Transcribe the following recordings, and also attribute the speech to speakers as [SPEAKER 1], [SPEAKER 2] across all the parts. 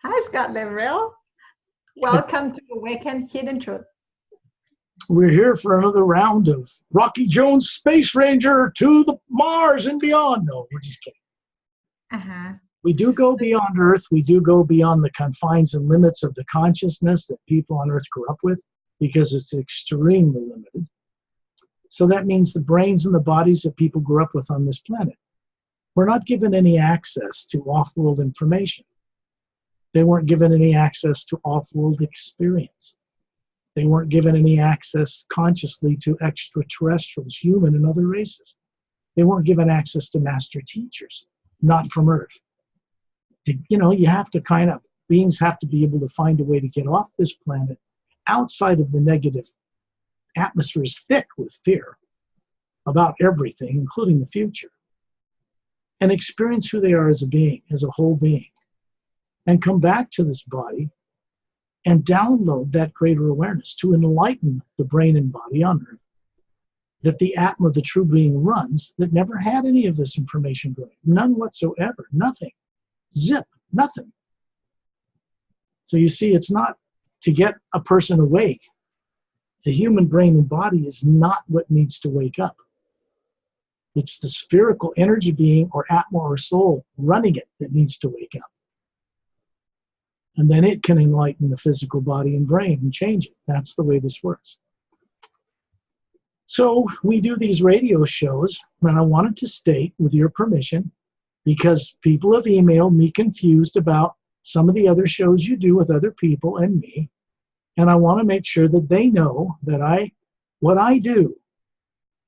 [SPEAKER 1] Hi, Scott Lemriel. Welcome to Awaken Hidden Truth.
[SPEAKER 2] We're here for another round of Rocky Jones Space Ranger to the Mars and beyond. No, we're just kidding. We do go beyond Earth. We do go beyond the confines and limits of the consciousness that people on Earth grew up with, because it's extremely limited. So that means the brains and the bodies that people grew up with on this planet were not given any access to off-world information. They weren't given any access to off-world experience. They weren't given any access consciously to extraterrestrials, human and other races. They weren't given access to master teachers, not from Earth. You have to beings have to be able to find a way to get off this planet outside of the negative atmosphere is thick with fear about everything, including the future, and experience who they are as a being, as a whole being, and come back to this body and download that greater awareness to enlighten the brain and body on Earth that the Atma, the true being, runs, that never had any of this information going. None whatsoever. Nothing. Zip. Nothing. So you see, it's not to get a person awake. The human brain and body is not what needs to wake up. It's the spherical energy being or Atma or soul running it that needs to wake up. And then it can enlighten the physical body and brain and change it. That's the way this works. So we do these radio shows, and I wanted to state, with your permission, because people have emailed me confused about some of the other shows you do with other people and me, and I want to make sure that they know that what I do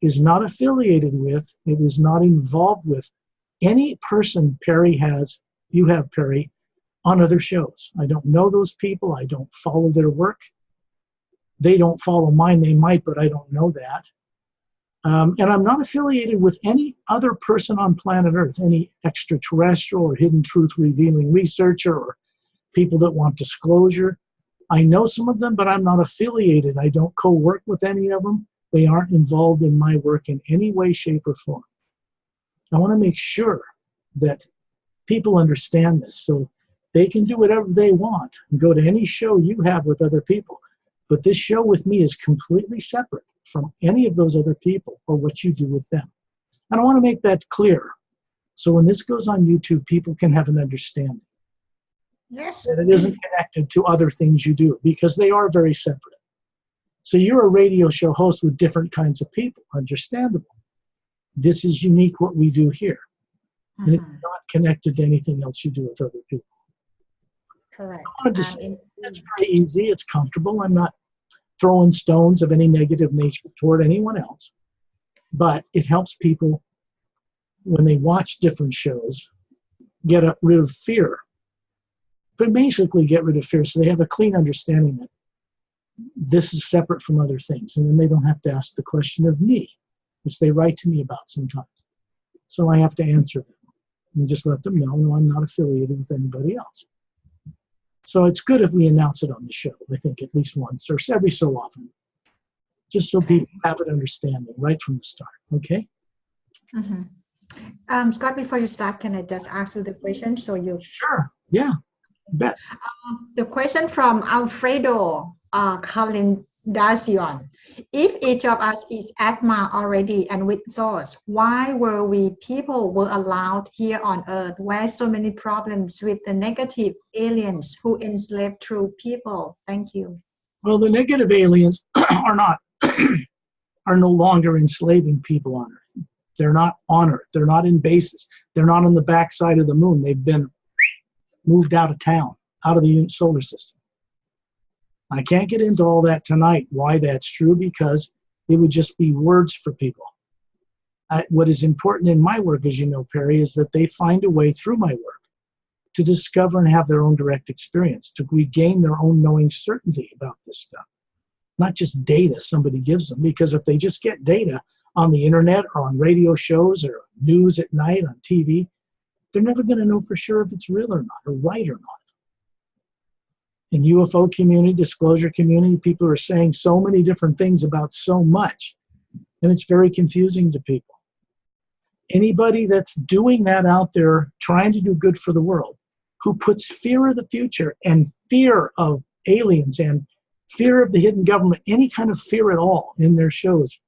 [SPEAKER 2] is not affiliated with, it is not involved with any person Pari has, you have Pari, on other shows. I don't know those people. I don't follow their work. They don't follow mine. They might, but I don't know that. And I'm not affiliated with any other person on planet Earth, any extraterrestrial or hidden truth revealing researcher or people that want disclosure. I know some of them, but I'm not affiliated. I don't co-work with any of them. They aren't involved in my work in any way, shape, or form. I want to make sure that people understand this, so they can do whatever they want and go to any show you have with other people. But this show with me is completely separate from any of those other people or what you do with them. And I want to make that clear. So when this goes on YouTube, people can have an understanding.
[SPEAKER 1] Yes.
[SPEAKER 2] That it isn't connected to other things you do, because they are very separate. So you're a radio show host with different kinds of people. Understandable. This is unique what we do here. And it's not connected to anything else you do with other people.
[SPEAKER 1] Correct.
[SPEAKER 2] It's very easy. It's comfortable. I'm not throwing stones of any negative nature toward anyone else. But it helps people, when they watch different shows, get rid of fear. But basically get rid of fear, so they have a clean understanding that this is separate from other things. And then they don't have to ask the question of me, which they write to me about sometimes. So I have to answer them and just let them know, no, I'm not affiliated with anybody else. So it's good if we announce it on the show, I think, at least once or every so often, just so people have an understanding right from the start, okay?
[SPEAKER 1] Scott, before you start, can I just ask you the question?
[SPEAKER 2] Sure, yeah, bet.
[SPEAKER 1] The question from Alfredo Calendacion. If each of us is Atma already and with source, why were we people were allowed here on Earth where so many problems with the negative aliens who enslave true people? Thank you.
[SPEAKER 2] Well, the negative aliens are no longer enslaving people on Earth. They're not on Earth. They're not in bases. They're not on the backside of the moon. They've been moved out of town, out of the solar system. I can't get into all that tonight, why that's true, because it would just be words for people. What is important in my work, as you know, Pari, is that they find a way through my work to discover and have their own direct experience, to regain their own knowing certainty about this stuff. Not just data somebody gives them, because if they just get data on the internet or on radio shows or news at night on TV, they're never going to know for sure if it's real or not, or right or not. In UFO community, disclosure community, people are saying so many different things about so much, and it's very confusing to people. Anybody that's doing that out there, trying to do good for the world, who puts fear of the future and fear of aliens and fear of the hidden government, any kind of fear at all in their shows,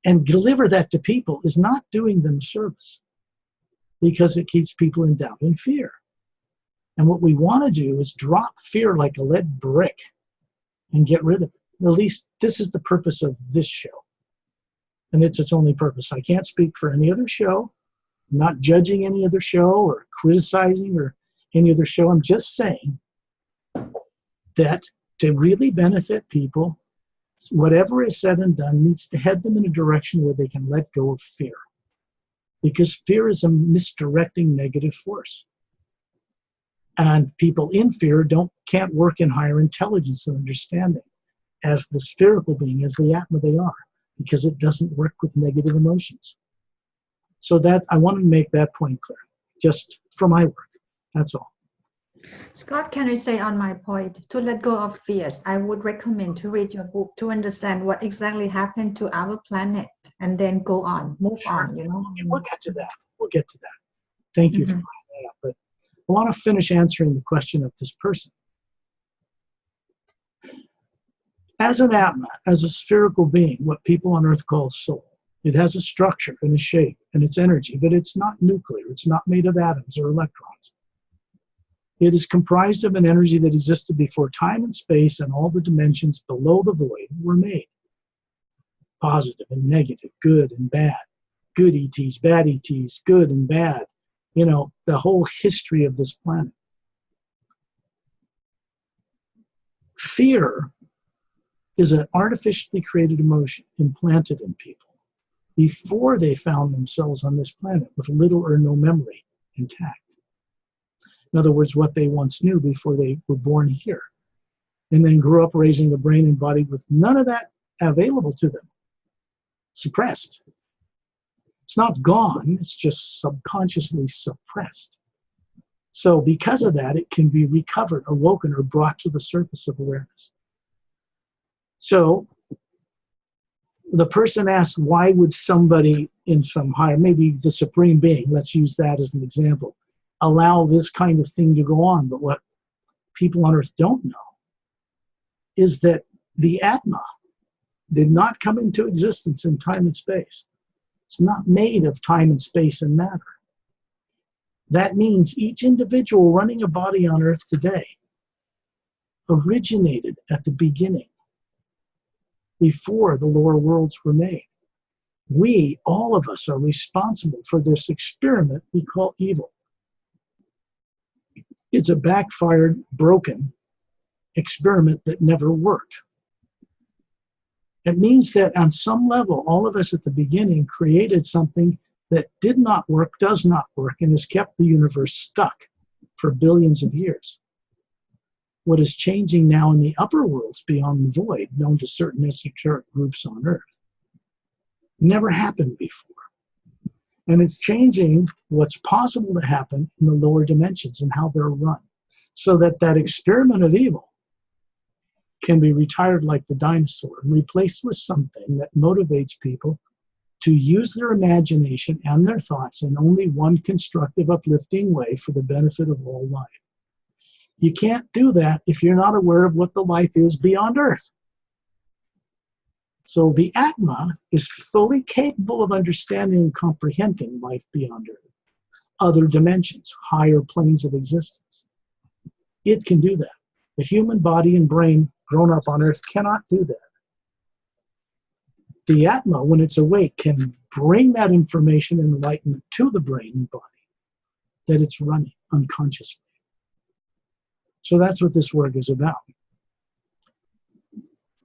[SPEAKER 2] and deliver that to people is not doing them service, because it keeps people in doubt and fear. And what we want to do is drop fear like a lead brick and get rid of it. At least this is the purpose of this show. And it's its only purpose. I can't speak for any other show. I'm not judging any other show or criticizing or any other show. I'm just saying that to really benefit people, whatever is said and done needs to head them in a direction where they can let go of fear. Because fear is a misdirecting negative force. And people in fear can't work in higher intelligence and understanding as the spherical being, as the Atma they are, because it doesn't work with negative emotions. So that I wanted to make that point clear, just for my work. That's all.
[SPEAKER 1] Scott, can I say on my point, to let go of fears, I would recommend to read your book to understand what exactly happened to our planet and then go on, move on, you know.
[SPEAKER 2] We'll get to that. We'll get to that. Thank you for bringing that up. But I want to finish answering the question of this person. As an Atma, as a spherical being, what people on Earth call soul, it has a structure and a shape and its energy, but it's not nuclear. It's not made of atoms or electrons. It is comprised of an energy that existed before time and space and all the dimensions below the void were made. Positive and negative, good and bad, good ETs, bad ETs, good and bad. You know, the whole history of this planet. Fear is an artificially created emotion implanted in people before they found themselves on this planet with little or no memory intact. In other words, what they once knew before they were born here, and then grew up raising a brain and body with none of that available to them, suppressed. It's not gone, it's just subconsciously suppressed. So because of that, it can be recovered, awoken, or brought to the surface of awareness. So the person asked, why would somebody in some higher, maybe the Supreme Being, let's use that as an example, allow this kind of thing to go on? But what people on Earth don't know is that the Atma did not come into existence in time and space. It's not made of time and space and matter. That means each individual running a body on Earth today originated at the beginning, before the lower worlds were made. We, all of us, are responsible for this experiment we call evil. It's a backfired, broken experiment that never worked. It means that on some level, all of us at the beginning created something that did not work, does not work, and has kept the universe stuck for billions of years. What is changing now in the upper worlds beyond the void, known to certain esoteric groups on Earth, never happened before. And it's changing what's possible to happen in the lower dimensions and how they're run, so that that experiment of evil can be retired like the dinosaur and replaced with something that motivates people to use their imagination and their thoughts in only one constructive, uplifting way for the benefit of all life. You can't do that if you're not aware of what the life is beyond Earth. So the Atma is fully capable of understanding and comprehending life beyond Earth, other dimensions, higher planes of existence. It can do that. The human body and brain grown up on Earth cannot do that. The Atma, when it's awake, can bring that information and enlightenment to the brain and body that it's running unconsciously. So that's what this work is about.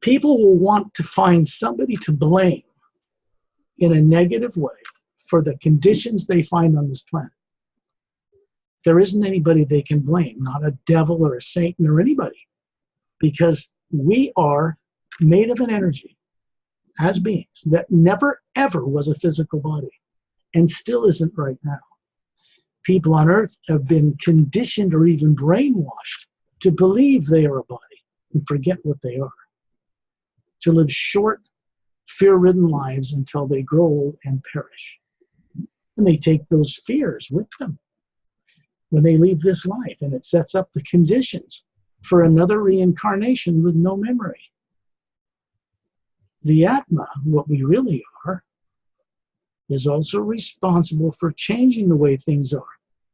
[SPEAKER 2] People will want to find somebody to blame in a negative way for the conditions they find on this planet. There isn't anybody they can blame, not a devil or a Satan or anybody, because we are made of an energy as beings that never ever was a physical body and still isn't right now. People on Earth have been conditioned or even brainwashed to believe they are a body and forget what they are, to live short, fear-ridden lives until they grow old and perish. And they take those fears with them. when they leave this life, and it sets up the conditions for another reincarnation with no memory. The Atma, what we really are, is also responsible for changing the way things are.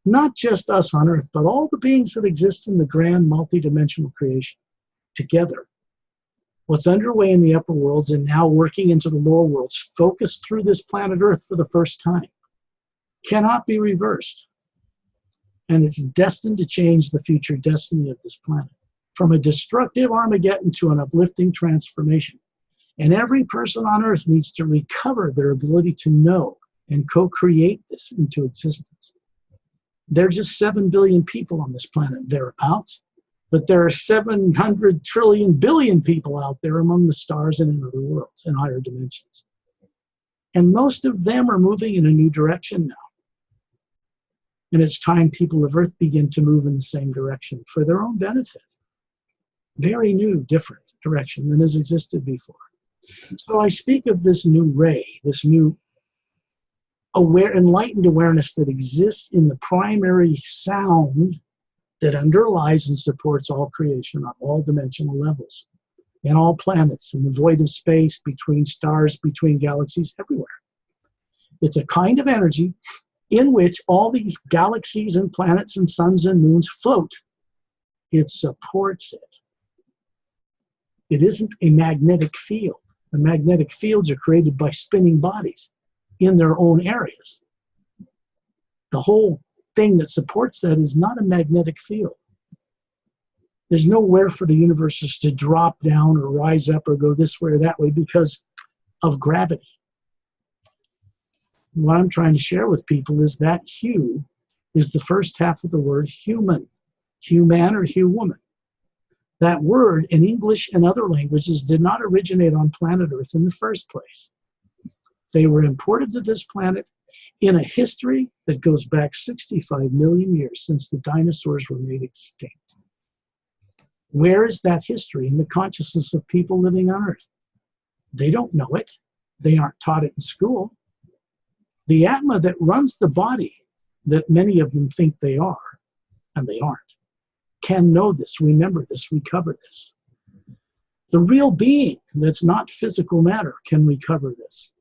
[SPEAKER 2] Not just us on Earth, but all the beings that exist in the grand multidimensional creation together. What's underway in the upper worlds and now working into the lower worlds, focused through this planet Earth for the first time, cannot be reversed. And it's destined to change the future destiny of this planet, from a destructive Armageddon to an uplifting transformation. And every person on Earth needs to recover their ability to know and co-create this into existence. There are just 7 billion people on this planet, thereabouts, but there are 700 trillion billion people out there among the stars and in other worlds, in higher dimensions. And most of them are moving in a new direction now. And it's time people of Earth begin to move in the same direction for their own benefit. Very new, different direction than has existed before. So I speak of this new ray, this new enlightened awareness that exists in the primary sound that underlies and supports all creation on all dimensional levels, in all planets, in the void of space, between stars, between galaxies, everywhere. It's a kind of energy in which all these galaxies and planets and suns and moons float. It supports it. It isn't a magnetic field. The magnetic fields are created by spinning bodies in their own areas. The whole thing that supports that is not a magnetic field. There's nowhere for the universes to drop down or rise up or go this way or that way because of gravity. What I'm trying to share with people is that hue is the first half of the word human, human or huwoman. That word in English and other languages did not originate on planet Earth in the first place. They were imported to this planet in a history that goes back 65 million years since the dinosaurs were made extinct. Where is that history in the consciousness of people living on Earth? They don't know it. They aren't taught it in school. The Atma that runs the body, that many of them think they are, and they aren't, can know this, remember this, recover this. The real being that's not physical matter can recover this.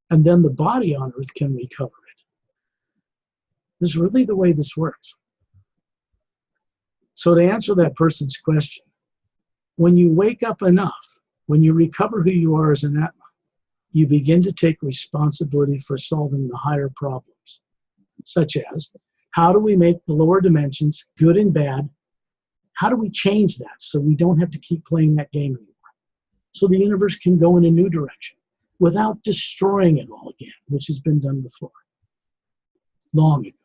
[SPEAKER 2] And then the body on Earth can recover it. This is really the way this works. So to answer that person's question, when you wake up enough, when you recover who you are as an Atma, you begin to take responsibility for solving the higher problems, such as, how do we make the lower dimensions good and bad? How do we change that so we don't have to keep playing that game anymore? So the universe can go in a new direction without destroying it all again, which has been done before, long ago.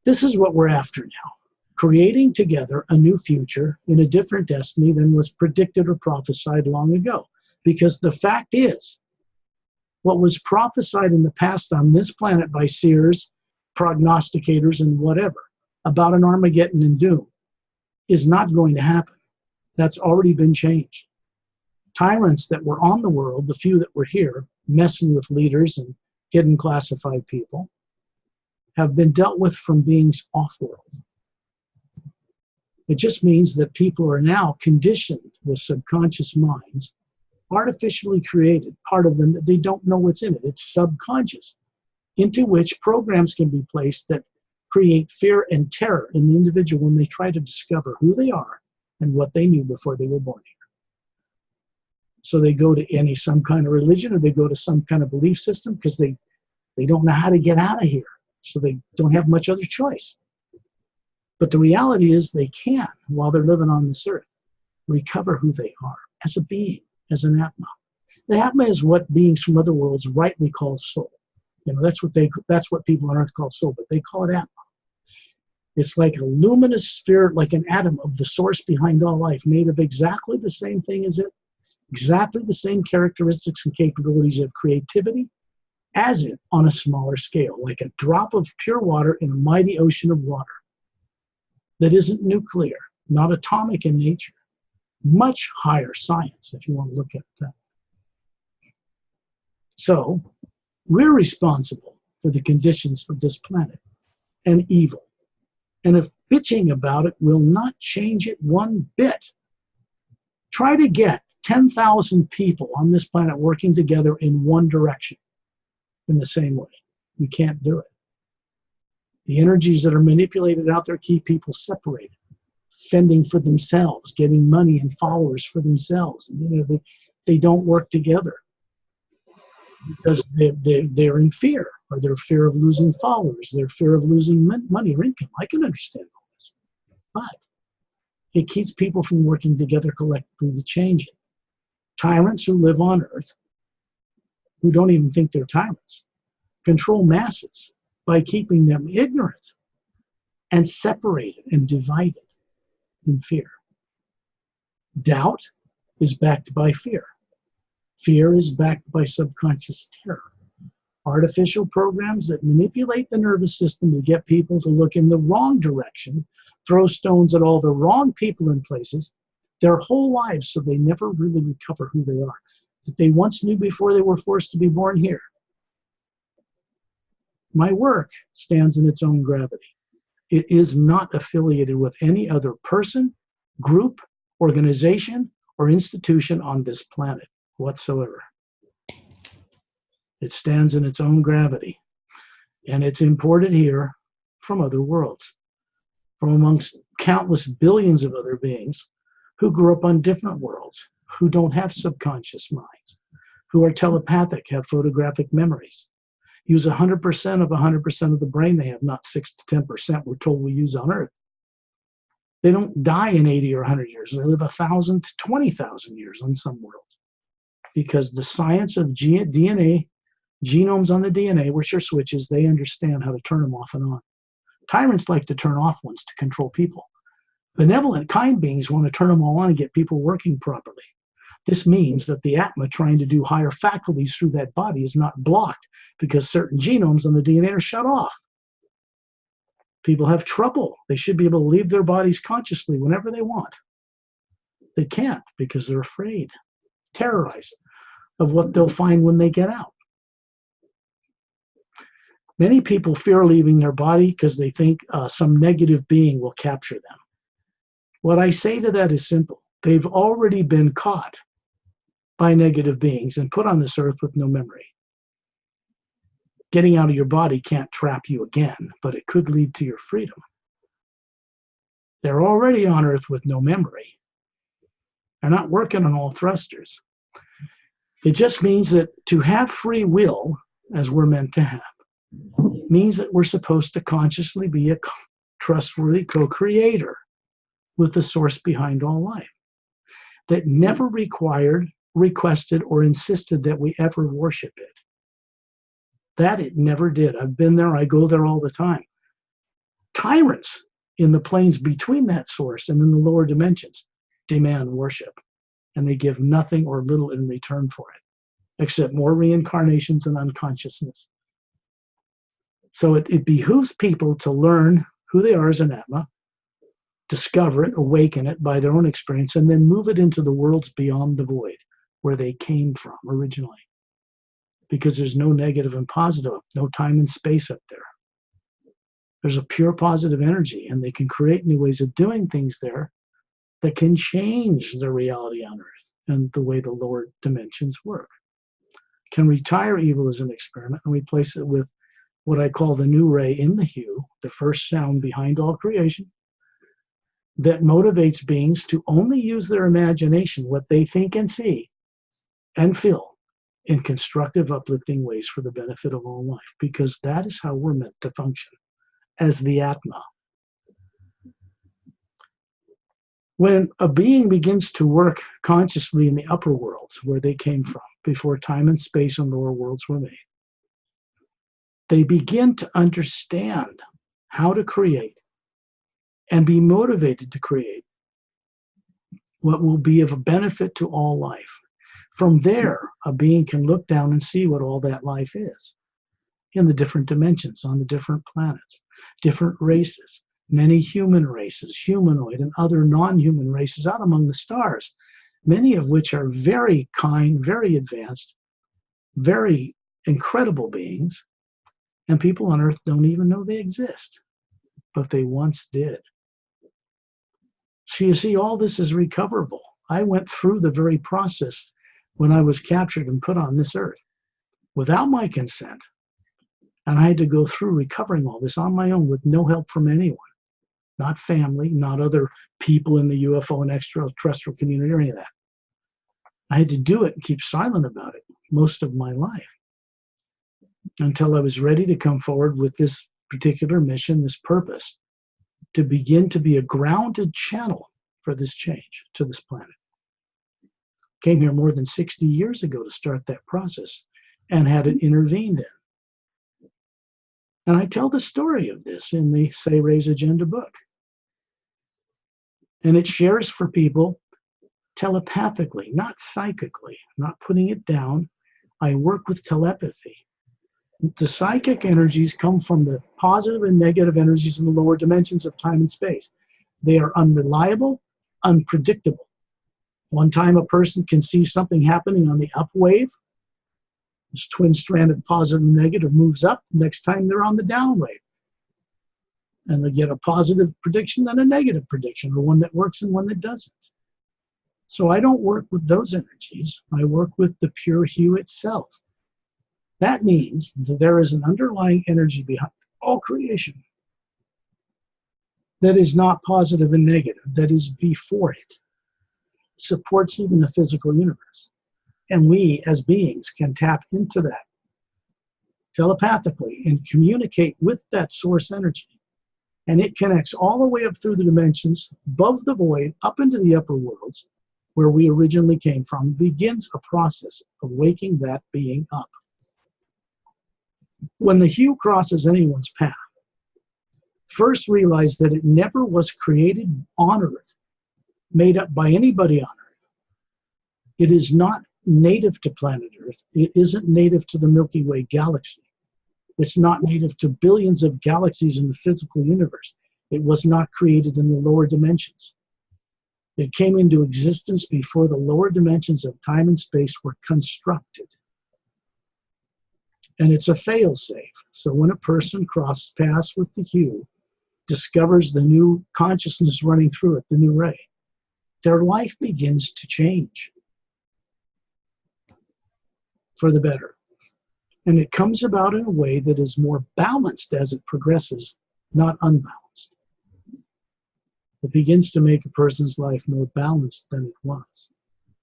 [SPEAKER 2] This is what we're after now, creating together a new future in a different destiny than was predicted or prophesied long ago. Because the fact is, what was prophesied in the past on this planet by seers, prognosticators, and whatever, about an Armageddon and doom, is not going to happen. That's already been changed. Tyrants that were on the world, the few that were here, messing with leaders and hidden classified people, have been dealt with from beings off-world. It just means that people are now conditioned with subconscious minds, artificially created, part of them that they don't know what's in it. It's subconscious, into which programs can be placed that create fear and terror in the individual when they try to discover who they are and what they knew before they were born here. So they go to some kind of religion, or they go to some kind of belief system because they don't know how to get out of here. So they don't have much other choice. But the reality is they can, while they're living on this earth, recover who they are as a being, as an Atma. The Atma is what beings from other worlds rightly call soul. You know, that's what people on Earth call soul, but they call it Atma. It's like a luminous spirit, like an atom of the source behind all life, made of exactly the same thing as it, exactly the same characteristics and capabilities of creativity as it on a smaller scale, like a drop of pure water in a mighty ocean of water that isn't nuclear, not atomic in nature. Much higher science, if you want to look at that. So, we're responsible for the conditions of this planet. and evil. And if bitching about it will not change it one bit, try to get 10,000 people on this planet working together in one direction in the same way. You can't do it. The energies that are manipulated out there keep people separated, fending for themselves, getting money and followers for themselves. They don't work together because they're in fear, or they're fear of losing followers, they're fear of losing money or income. I can understand all this, but it keeps people from working together collectively to change it. Tyrants who live on Earth, who don't even think they're tyrants, control masses by keeping them ignorant and separated and divided in fear. Doubt is backed by fear. Fear is backed by subconscious terror. Artificial programs that manipulate the nervous system to get people to look in the wrong direction, throw stones at all the wrong people in places, their whole lives, so they never really recover who they are, that they once knew before they were forced to be born here. My work stands in its own gravity. It is not affiliated with any other person, group, organization, or institution on this planet whatsoever. It stands in its own gravity, and it's imported here from other worlds, from amongst countless billions of other beings who grew up on different worlds, who don't have subconscious minds, who are telepathic, have photographic memories, use 100% of 100% of the brain they have, not 6 to 10% we're told we use on Earth. They don't die in 80 or 100 years. They live 1,000 to 20,000 years on some worlds, because the science of DNA, genomes on the DNA, which are switches, they understand how to turn them off and on. Tyrants like to turn off ones to control people. Benevolent, kind beings want to turn them all on and get people working properly. This means that the Atma trying to do higher faculties through that body is not blocked because certain genomes on the DNA are shut off. People have trouble. They should be able to leave their bodies consciously whenever they want. They can't because they're afraid, terrorized of what they'll find when they get out. Many people fear leaving their body because they think some negative being will capture them. What I say to that is simple. They've already been caught by negative beings and put on this earth with no memory. Getting out of your body can't trap you again, but it could lead to your freedom. They're already on earth with no memory. They're not working on all thrusters. It just means that to have free will, as we're meant to have, means that we're supposed to consciously be a trustworthy co-creator with the source behind all life, that never required, requested, or insisted that we ever worship it. That it never did. I've been there. I go there all the time. Tyrants in the planes between that source and in the lower dimensions demand worship, and they give nothing or little in return for it, except more reincarnations and unconsciousness. So it behooves people to learn who they are as an Atma, discover it, awaken it by their own experience, and then move it into the worlds beyond the void, where they came from originally. Because there's no negative and positive, no time and space up there. There's a pure positive energy, and they can create new ways of doing things there that can change the reality on Earth and the way the lower dimensions work. Can retire evil as an experiment and replace it with what I call the new ray in the hue, the first sound behind all creation, that motivates beings to only use their imagination, what they think and see and feel, in constructive, uplifting ways for the benefit of all life, because that is how we're meant to function as the Atma. When a being begins to work consciously in the upper worlds, where they came from, before time and space and lower worlds were made, they begin to understand how to create and be motivated to create what will be of a benefit to all life. From there, a being can look down and see what all that life is in the different dimensions, on the different planets, different races, many human races, humanoid and other non-human races out among the stars, many of which are very kind, very advanced, very incredible beings, and people on Earth don't even know they exist. but they once did. So you see, all this is recoverable. I went through the very process when I was captured and put on this earth without my consent. And I had to go through recovering all this on my own with no help from anyone, not family, not other people in the UFO and extraterrestrial community or any of that. I had to do it and keep silent about it most of my life until I was ready to come forward with this particular mission, this purpose, to begin to be a grounded channel for this change to this planet. Came here more than 60 years ago to start that process and had it intervened in. And I tell the story of this in the Say Raise Agenda book. And it shares for people telepathically, not psychically, not putting it down. I work with telepathy. The psychic energies come from the positive and negative energies in the lower dimensions of time and space. They are unreliable, unpredictable. One time a person can see something happening on the up wave. This twin-stranded positive and negative moves up. Next time they're on the down wave. And they get a positive prediction, then a negative prediction, or one that works and one that doesn't. So I don't work with those energies. I work with the pure hue itself. That means that there is an underlying energy behind all creation that is not positive and negative, that is before it, supports even the physical universe. And we as beings can tap into that telepathically and communicate with that source energy. And it connects all the way up through the dimensions, above the void, up into the upper worlds, where we originally came from, begins a process of waking that being up. When the hue crosses anyone's path, first realize that it never was created on Earth, made up by anybody on Earth. It is not native to planet Earth. It isn't native to the Milky Way galaxy. It's not native to billions of galaxies in the physical universe. It was not created in the lower dimensions. It came into existence before the lower dimensions of time and space were constructed. And it's a fail-safe. So when a person crosses paths with the hue, discovers the new consciousness running through it, the new ray, their life begins to change for the better. And it comes about in a way that is more balanced as it progresses, not unbalanced. It begins to make a person's life more balanced than it was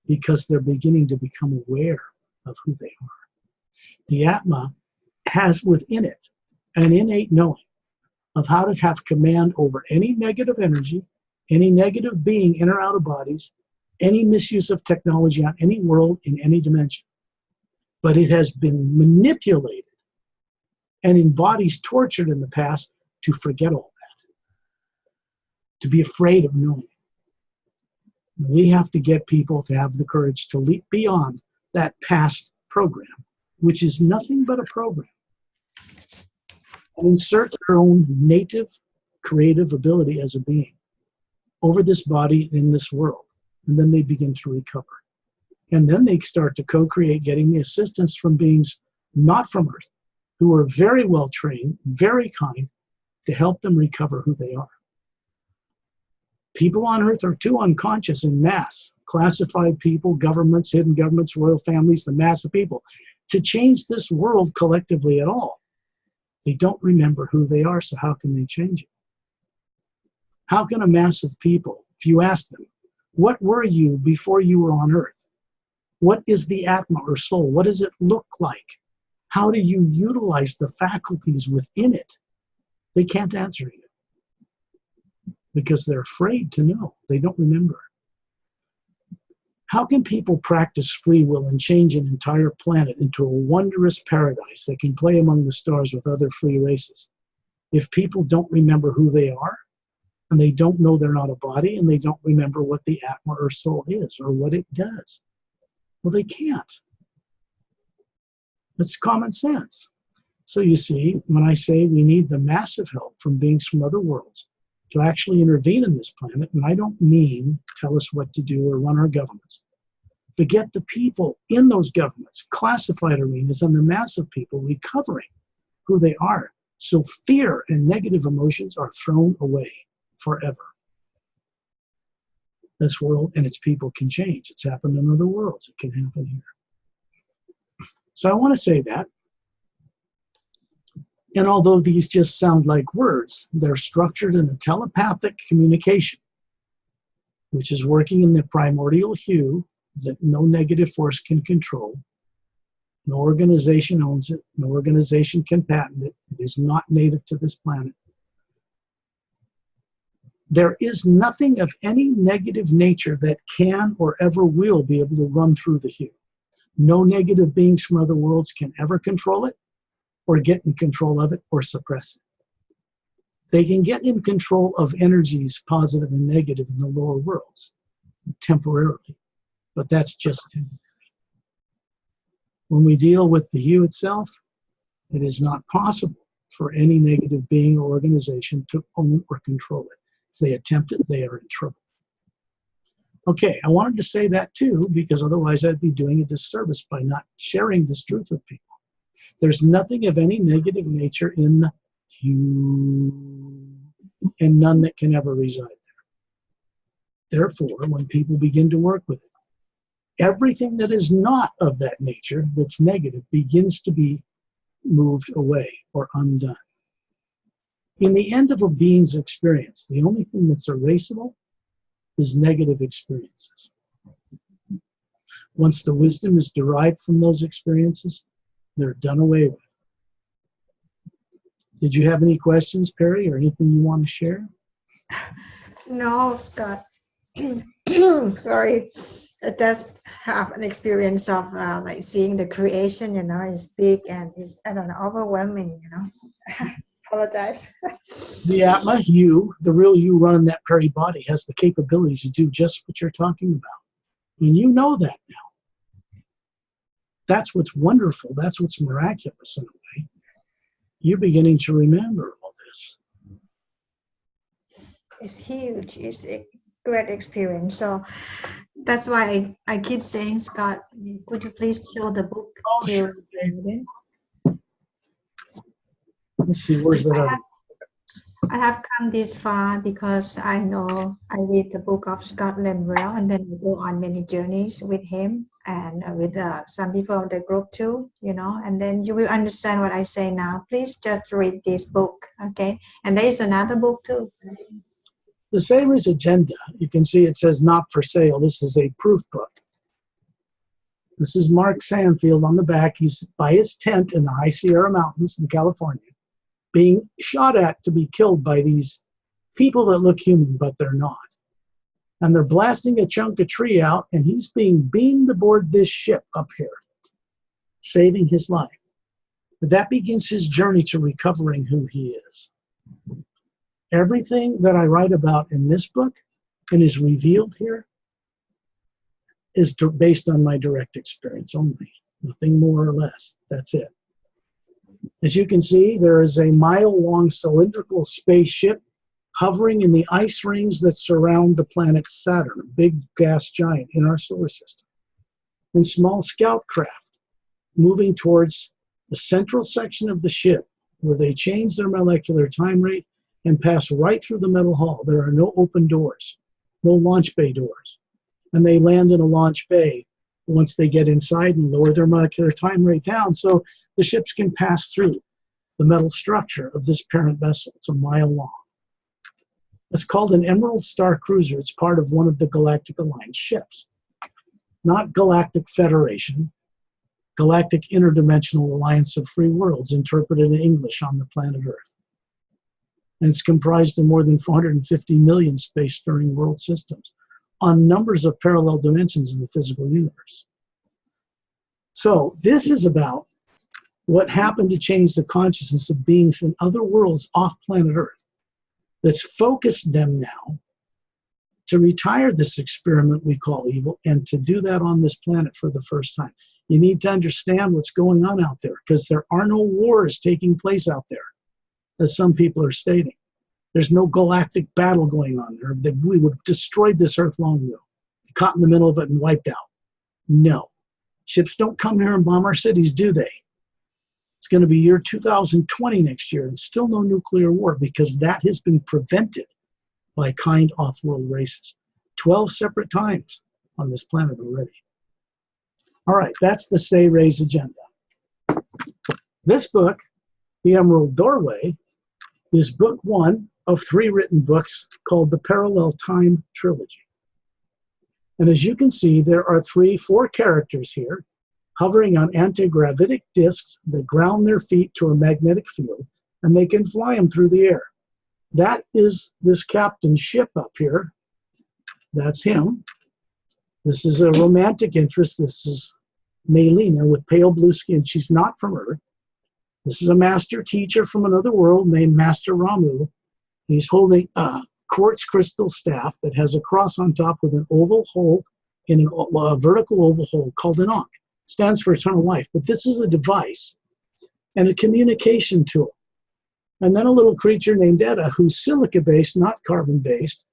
[SPEAKER 2] because they're beginning to become aware of who they are. The Atma has within it an innate knowing of how to have command over any negative energy, any negative being in or out of bodies, any misuse of technology on any world in any dimension. But it has been manipulated and in bodies tortured in the past to forget all that, to be afraid of knowing. We have to get people to have the courage to leap beyond that past program, which is nothing but a program, and insert their own native creative ability as a being over this body in this world. And then they begin to recover. And then they start to co-create, getting the assistance from beings not from Earth, who are very well trained, very kind, to help them recover who they are. People on Earth are too unconscious in mass, classified people, governments, hidden governments, royal families, the mass of people, to change this world collectively at all. They don't remember who they are, so how can they change it? How can a mass of people, if you ask them, what were you before you were on Earth? What is the Atma or soul? What does it look like? How do you utilize the faculties within it? They can't answer you because they're afraid to know. They don't remember. How can people practice free will and change an entire planet into a wondrous paradise that can play among the stars with other free races if people don't remember who they are, and they don't know they're not a body, and they don't remember what the Atma or soul is or what it does? Well, they can't. It's common sense. So you see, when I say we need the massive help from beings from other worlds to actually intervene in this planet, and I don't mean tell us what to do or run our governments, but get the people in those governments, classified arenas, and the massive people recovering who they are So fear and negative emotions are thrown away forever. This world and its people can change. It's happened in other worlds. It can happen here. So I want to say that. And although these just sound like words, they're structured in a telepathic communication, which is working in the primordial hue that no negative force can control. No organization owns it. No organization can patent it. It is not native to this planet. There is nothing of any negative nature that can or ever will be able to run through the hue. No negative beings from other worlds can ever control it or get in control of it or suppress it. They can get in control of energies, positive and negative, in the lower worlds temporarily, but that's just temporary. When we deal with the hue itself, it is not possible for any negative being or organization to own or control it. If they attempt it, they are in trouble. Okay, I wanted to say that too, because otherwise I'd be doing a disservice by not sharing this truth with people. There's nothing of any negative nature in the hue, and none that can ever reside there. Therefore, when people begin to work with it, everything that is not of that nature, that's negative, begins to be moved away or undone. In the end of a being's experience, the only thing that's erasable is negative experiences. Once the wisdom is derived from those experiences, they're done away with. Did you have any questions, Pari, or anything you want to share?
[SPEAKER 1] No, Scott. Sorry. I just have an experience of like seeing the creation, is big and it's, I don't know, overwhelming, Apologize.
[SPEAKER 2] The Atma, you, the real you running that Pari body, has the capability to do just what you're talking about. And you know that now. That's what's wonderful. That's what's miraculous in a way. You're beginning to remember all this.
[SPEAKER 1] It's huge. It's a great experience. So that's why I keep saying, Scott, could you please show the book to
[SPEAKER 2] Sure.
[SPEAKER 1] the audience?
[SPEAKER 2] Let's see, where's that?
[SPEAKER 1] I have come this far because I know I read the book of Scott Lemriel, and then I go on many journeys with him and with some people in the group too, and then you will understand what I say now. Please just read this book, okay? And there is another book too.
[SPEAKER 2] The Sailor's Agenda, you can see it says not for sale. This is a proof book. This is Mark Sandfield on the back. He's by his tent in the High Sierra Mountains in California, being shot at to be killed by these people that look human, but they're not. And they're blasting a chunk of tree out, and he's being beamed aboard this ship up here, saving his life. But that begins his journey to recovering who he is. Everything that I write about in this book and is revealed here is based on my direct experience only. Nothing more or less. That's it. As you can see, there is a mile-long cylindrical spaceship hovering in the ice rings that surround the planet Saturn, a big gas giant in our solar system, and small scout craft moving towards the central section of the ship where they change their molecular time rate and pass right through the metal hull. There are no open doors, no launch bay doors, and they land in a launch bay once they get inside and lower their molecular time rate down so the ships can pass through the metal structure of this parent vessel. It's a mile long. It's called an Emerald Star Cruiser. It's part of one of the Galactic Alliance ships. Not Galactic Federation, Galactic Interdimensional Alliance of Free Worlds, interpreted in English on the planet Earth. And it's comprised of more than 450 million spacefaring world systems on numbers of parallel dimensions in the physical universe. So this is about what happened to change the consciousness of beings in other worlds off planet Earth that's focused them now to retire this experiment we call evil and to do that on this planet for the first time. You need to understand what's going on out there because there are no wars taking place out there, as some people are stating. There's no galactic battle going on there. We would have destroyed this Earth long ago, caught in the middle of it and wiped out. No. Ships don't come here and bomb our cities, do they? It's going to be year 2020 next year, and still no nuclear war because that has been prevented by kind off-world races. 12 separate times on this planet already. All right, that's the Say Rays agenda. This book, The Emerald Doorway, is book 1 of 3 written books called the Parallel Time Trilogy. And as you can see, there are 4 characters here hovering on anti-gravitic discs that ground their feet to a magnetic field, and they can fly them through the air. That is this captain's ship up here. That's him. This is a romantic interest. This is Melina with pale blue skin. She's not from Earth. This is a master teacher from another world named Master Ramu. He's holding a quartz crystal staff that has a cross on top with an oval hole in a vertical oval hole called an Ankh. Stands for eternal life. But this is a device and a communication tool. And then a little creature named Etta, who's silica-based, not carbon-based.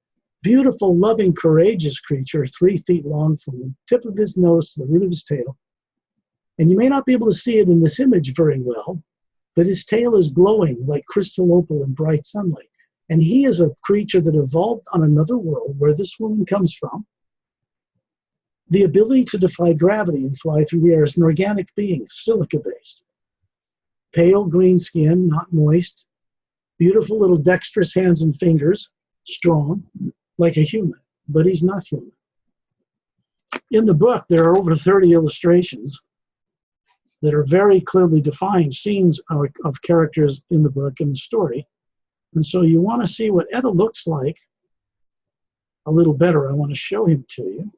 [SPEAKER 2] Beautiful, loving, courageous creature, 3 feet long from the tip of his nose to the root of his tail. And you may not be able to see it in this image very well, but his tail is glowing like crystal opal in bright sunlight. And he is a creature that evolved on another world where this woman comes from. The ability to defy gravity and fly through the air is an organic being, silica-based. Pale green skin, not moist. Beautiful little dexterous hands and fingers, strong, like a human, but he's not human. In the book, there are over 30 illustrations that are very clearly defined scenes of characters in the book and the story. And so you want to see what Etta looks like a little better. I want to show him to you.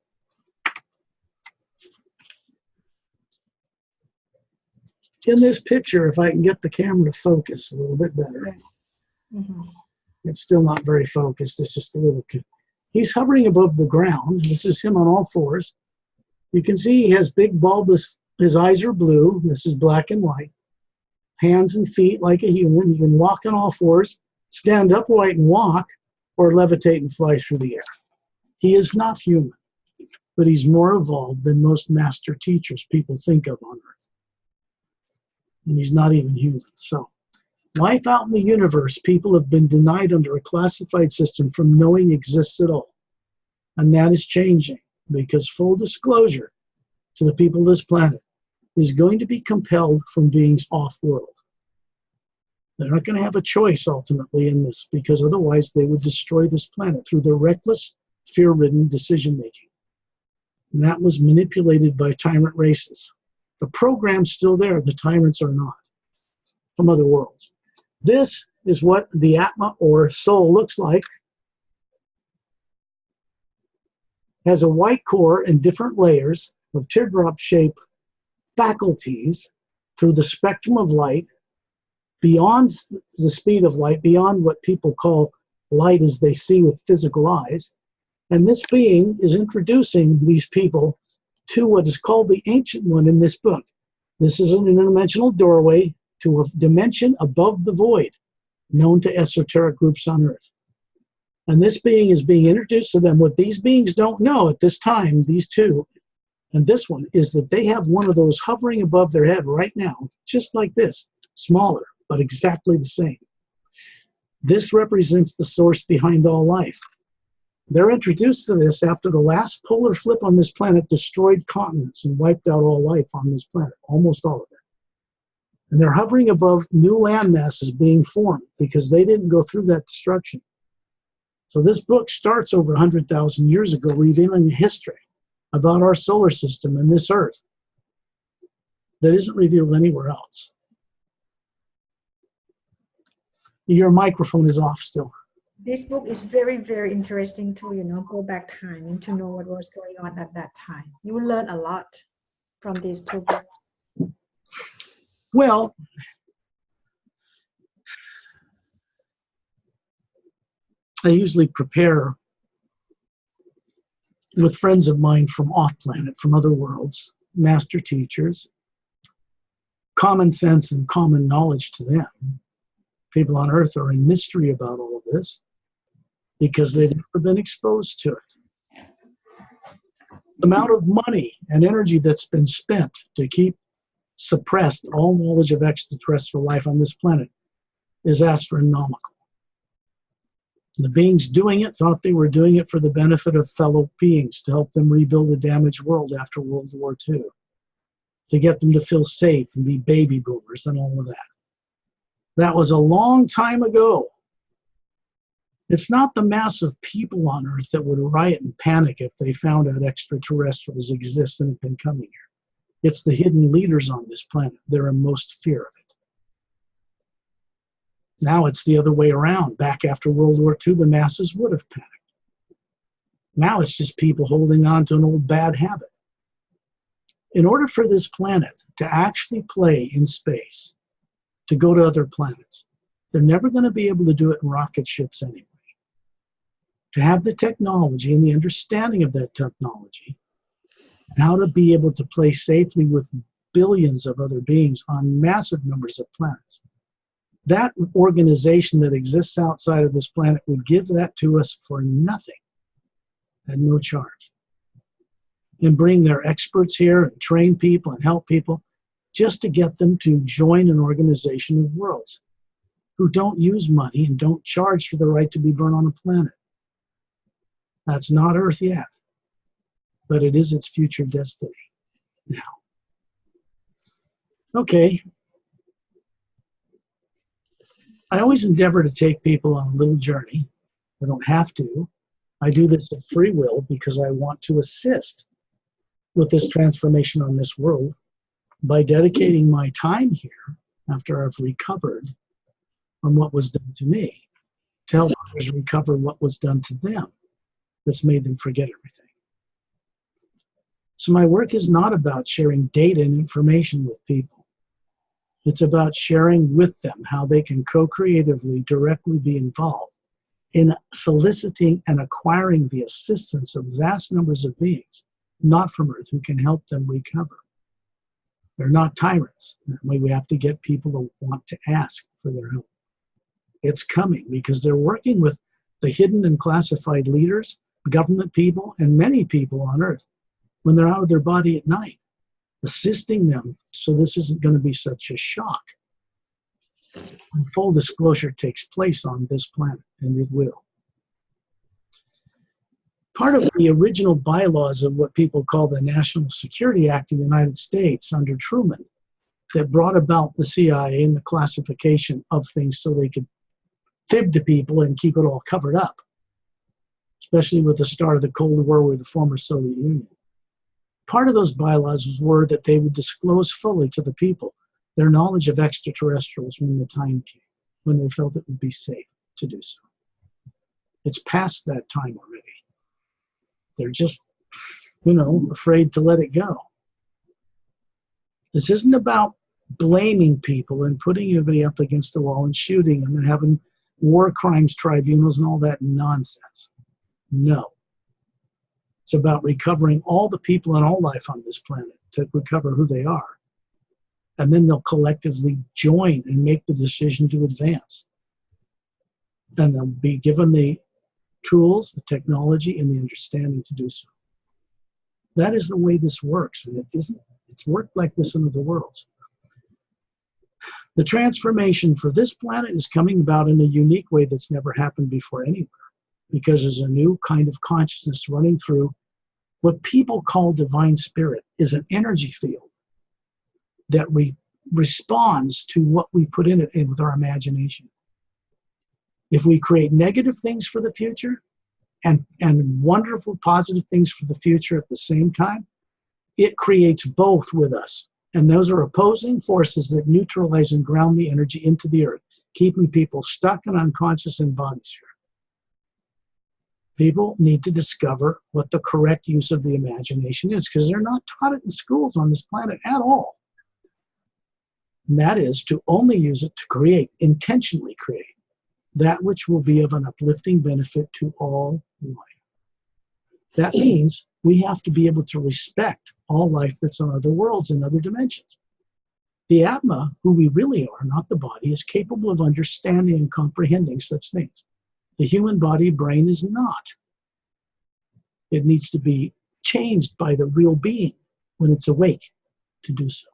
[SPEAKER 2] In this picture, if I can get the camera to focus a little bit better. Mm-hmm. It's still not very focused. It's just a little kid. He's hovering above the ground. This is him on all fours. You can see he has big bulbous, his eyes are blue. This is black and white. Hands and feet like a human. He can walk on all fours, stand upright and walk, or levitate and fly through the air. He is not human, but he's more evolved than most master teachers people think of on Earth. And he's not even human. So, life out in the universe, people have been denied under a classified system from knowing exists at all. And that is changing because full disclosure to the people of this planet is going to be compelled from beings off-world. They're not going to have a choice ultimately in this because otherwise they would destroy this planet through their reckless, fear-ridden decision-making. And that was manipulated by tyrant races. The program's still there, the tyrants are not, from other worlds. This is what the Atma or soul looks like. Has a white core and different layers of teardrop-shaped faculties through the spectrum of light, beyond the speed of light, beyond what people call light as they see with physical eyes. And this being is introducing these people to what is called the Ancient One in this book. This is an interdimensional doorway to a dimension above the void, known to esoteric groups on Earth. And this being is being introduced to them. What these beings don't know at this time, these two, and this one, is that they have one of those hovering above their head right now, just like this, smaller, but exactly the same. This represents the source behind all life. They're introduced to this after the last polar flip on this planet destroyed continents and wiped out all life on this planet, almost all of it. And they're hovering above new land masses being formed because they didn't go through that destruction. So this book starts over 100,000 years ago, revealing a history about our solar system and this Earth that isn't revealed anywhere else. Your microphone is off still.
[SPEAKER 1] This book is very, very interesting to, go back time and to know what was going on at that time. You will learn a lot from these 2 books.
[SPEAKER 2] Well, I usually prepare with friends of mine from off-planet, from other worlds, master teachers, common sense and common knowledge to them. People on Earth are in mystery about all of this because they've never been exposed to it. The amount of money and energy that's been spent to keep suppressed all knowledge of extraterrestrial life on this planet is astronomical. The beings doing it thought they were doing it for the benefit of fellow beings, to help them rebuild a damaged world after World War II, to get them to feel safe and be baby boomers and all of that. That was a long time ago. It's not the mass of people on Earth that would riot and panic if they found out extraterrestrials exist and have been coming here. It's the hidden leaders on this planet that are in most fear of it. Now it's the other way around. Back after World War II, the masses would have panicked. Now it's just people holding on to an old bad habit. In order for this planet to actually play in space, to go to other planets, they're never going to be able to do it in rocket ships anyway. To have the technology and the understanding of that technology, and how to be able to play safely with billions of other beings on massive numbers of planets, that organization that exists outside of this planet would give that to us for nothing, at no charge, and bring their experts here and train people and help people just to get them to join an organization of worlds who don't use money and don't charge for the right to be born on a planet. That's not Earth yet, but it is its future destiny now. Okay. I always endeavor to take people on a little journey. I don't have to. I do this of free will because I want to assist with this transformation on this world by dedicating my time here after I've recovered from what was done to me to help others recover what was done to them that's made them forget everything. So my work is not about sharing data and information with people. It's about sharing with them how they can co-creatively directly be involved in soliciting and acquiring the assistance of vast numbers of beings, not from Earth, who can help them recover. They're not tyrants. That way we have to get people to want to ask for their help. It's coming because they're working with the hidden and classified leaders, government people, and many people on Earth when they're out of their body at night, assisting them so this isn't going to be such a shock. And full disclosure takes place on this planet, and it will. Part of the original bylaws of what people call the National Security Act of the United States under Truman that brought about the CIA and the classification of things so they could fib to people and keep it all covered up, especially with the start of the Cold War with the former Soviet Union. Part of those bylaws were that they would disclose fully to the people their knowledge of extraterrestrials when the time came, when they felt it would be safe to do so. It's past that time already. They're just, afraid to let it go. This isn't about blaming people and putting everybody up against the wall and shooting them and having war crimes tribunals and all that nonsense. No. It's about recovering all the people and all life on this planet to recover who they are. And then they'll collectively join and make the decision to advance. And they'll be given the tools, the technology, and the understanding to do so. That is the way this works, and it's worked like this in other worlds. The transformation for this planet is coming about in a unique way that's never happened before anywhere, because there's a new kind of consciousness running through what people call divine spirit, is an energy field that responds to what we put in it with our imagination. If we create negative things for the future and wonderful positive things for the future at the same time, it creates both with us. And those are opposing forces that neutralize and ground the energy into the earth, keeping people stuck and unconscious in bodies here. People need to discover what the correct use of the imagination is, because they're not taught it in schools on this planet at all. And that is to only use it to create, intentionally create, that which will be of an uplifting benefit to all life. That means we have to be able to respect all life that's on other worlds and other dimensions. The Atma, who we really are, not the body, is capable of understanding and comprehending such things. The human body brain is not. It needs to be changed by the real being when it's awake to do so.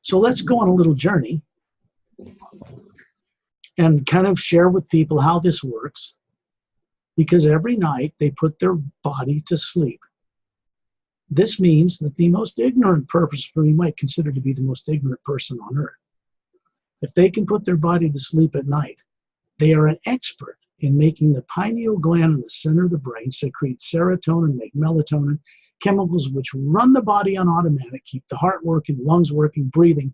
[SPEAKER 2] So let's go on a little journey and kind of share with people how this works, because every night they put their body to sleep. This means that the most ignorant person, we might consider to be the most ignorant person on earth, if they can put their body to sleep at night, they are an expert in making the pineal gland in the center of the brain secrete serotonin, make melatonin, chemicals which run the body on automatic, keep the heart working, lungs working, breathing,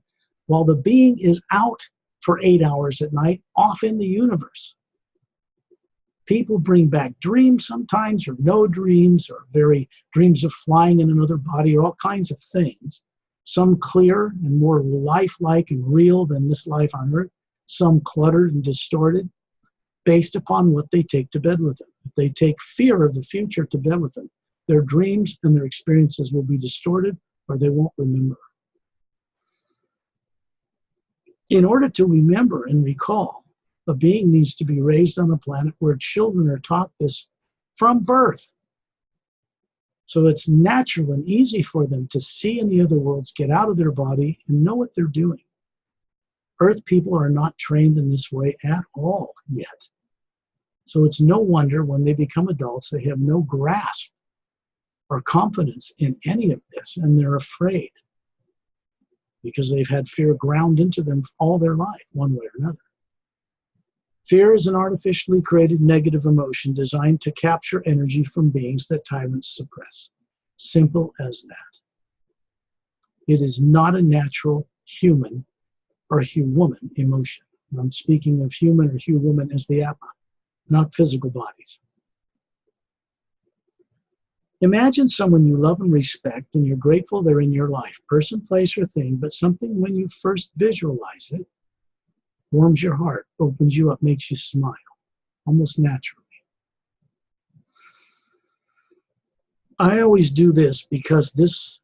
[SPEAKER 2] while the being is out for 8 hours at night, off in the universe. People bring back dreams sometimes, or no dreams, or very dreams of flying in another body, or all kinds of things. Some clear and more lifelike and real than this life on earth, some cluttered and distorted, based upon what they take to bed with them. If they take fear of the future to bed with them, their dreams and their experiences will be distorted, or they won't remember. In order to remember and recall, a being needs to be raised on a planet where children are taught this from birth. So it's natural and easy for them to see in the other worlds, get out of their body, and know what they're doing. Earth people are not trained in this way at all yet. So it's no wonder when they become adults, they have no grasp or confidence in any of this, and they're afraid because they've had fear ground into them all their life, one way or another. Fear is an artificially created negative emotion designed to capture energy from beings that tyrants suppress. Simple as that. It is not a natural human or human emotion. And I'm speaking of human or human as the Atma, not physical bodies. Imagine someone you love and respect and you're grateful they're in your life, person, place, or thing, but something when you first visualize it warms your heart, opens you up, makes you smile, almost naturally. I always do this because these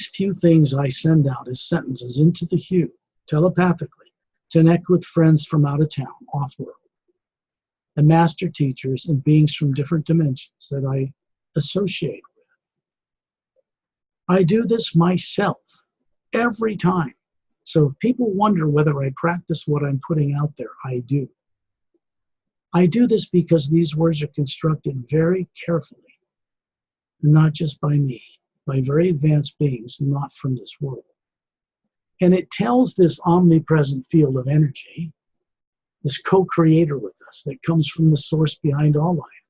[SPEAKER 2] few things I send out as sentences into the hue, telepathically, to connect with friends from out of town, off-world, and master teachers and beings from different dimensions that I associate with. I do this myself every time. So if people wonder whether I practice what I'm putting out there, I do. I do this because these words are constructed very carefully, not just by me, by very advanced beings not from this world. And it tells this omnipresent field of energy, this co-creator with us that comes from the source behind all life,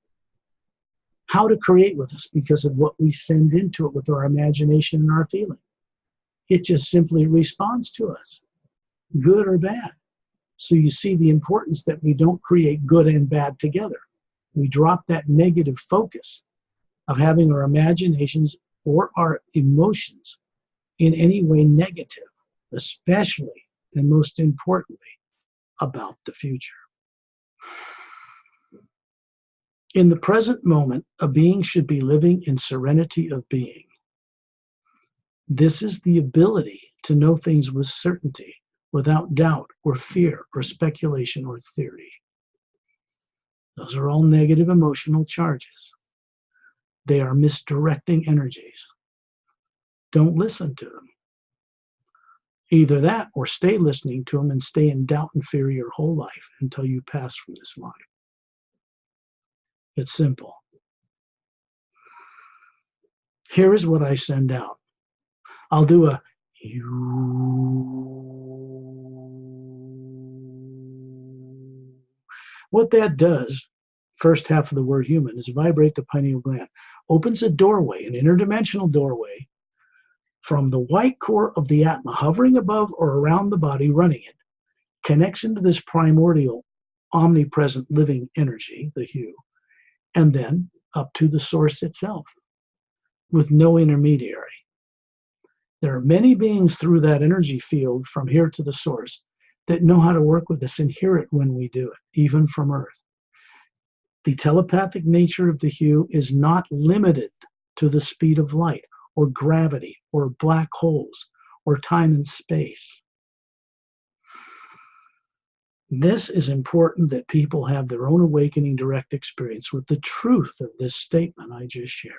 [SPEAKER 2] how to create with us because of what we send into it with our imagination and our feeling. It just simply responds to us, good or bad. So you see the importance that we don't create good and bad together. We drop that negative focus of having our imaginations or our emotions in any way negative, especially and most importantly, about the future. In the present moment, a being should be living in serenity of being. This is the ability to know things with certainty, without doubt or fear or speculation or theory. Those are all negative emotional charges. They are misdirecting energies. Don't listen to them. Either that or stay listening to them and stay in doubt and fear your whole life until you pass from this life. It's simple. Here is what I send out. I'll do a you. What that does, first half of the word human, is vibrate the pineal gland. Opens a doorway, an interdimensional doorway, from the white core of the Atma, hovering above or around the body, running it, connects into this primordial, omnipresent living energy, the hue, and then up to the source itself, with no intermediary. There are many beings through that energy field from here to the source that know how to work with us and hear it when we do it, even from Earth. The telepathic nature of the hue is not limited to the speed of light or gravity or black holes or time and space. This is important that people have their own awakening direct experience with the truth of this statement I just shared.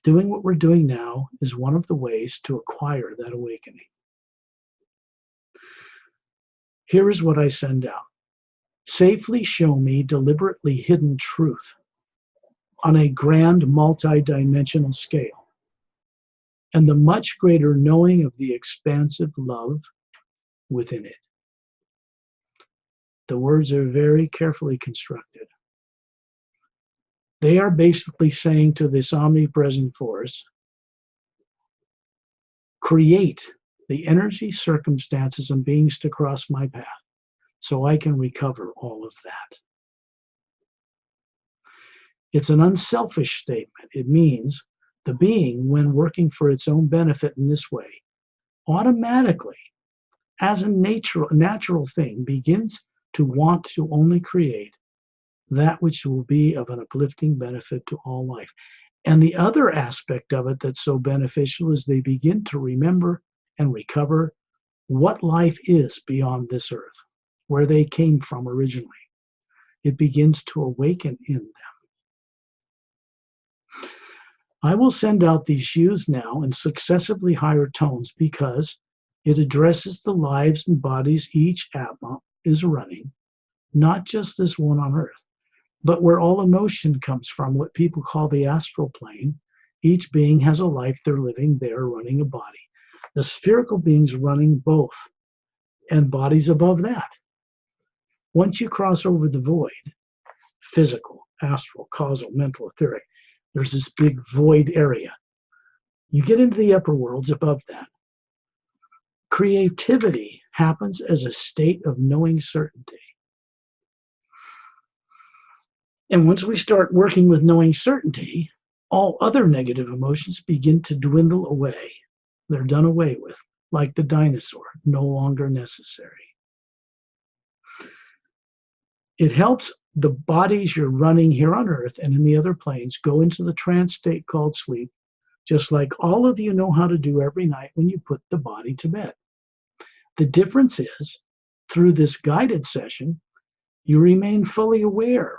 [SPEAKER 2] Doing what we're doing now is one of the ways to acquire that awakening. Here is what I send out. Safely show me deliberately hidden truth on a grand multidimensional scale, and the much greater knowing of the expansive love within it. The words are very carefully constructed. They are basically saying to this omnipresent force, create the energy, circumstances, and beings to cross my path so I can recover all of that. It's an unselfish statement. It means the being, when working for its own benefit in this way, automatically, as a natural thing, begins to want to only create that which will be of an uplifting benefit to all life. And the other aspect of it that's so beneficial is they begin to remember and recover what life is beyond this earth, where they came from originally. It begins to awaken in them. I will send out these hues now in successively higher tones because it addresses the lives and bodies each Atma is running, not just this one on earth, but where all emotion comes from, what people call the astral plane. Each being has a life they're living there, running a body. The spherical beings running both, and bodies above that. Once you cross over the void, physical, astral, causal, mental, etheric, there's this big void area. You get into the upper worlds above that. Creativity happens as a state of knowing certainty. And once we start working with knowing certainty, all other negative emotions begin to dwindle away. They're done away with, like the dinosaur, no longer necessary. It helps the bodies you're running here on earth and in the other planes go into the trance state called sleep, just like all of you know how to do every night when you put the body to bed. The difference is, through this guided session, you remain fully aware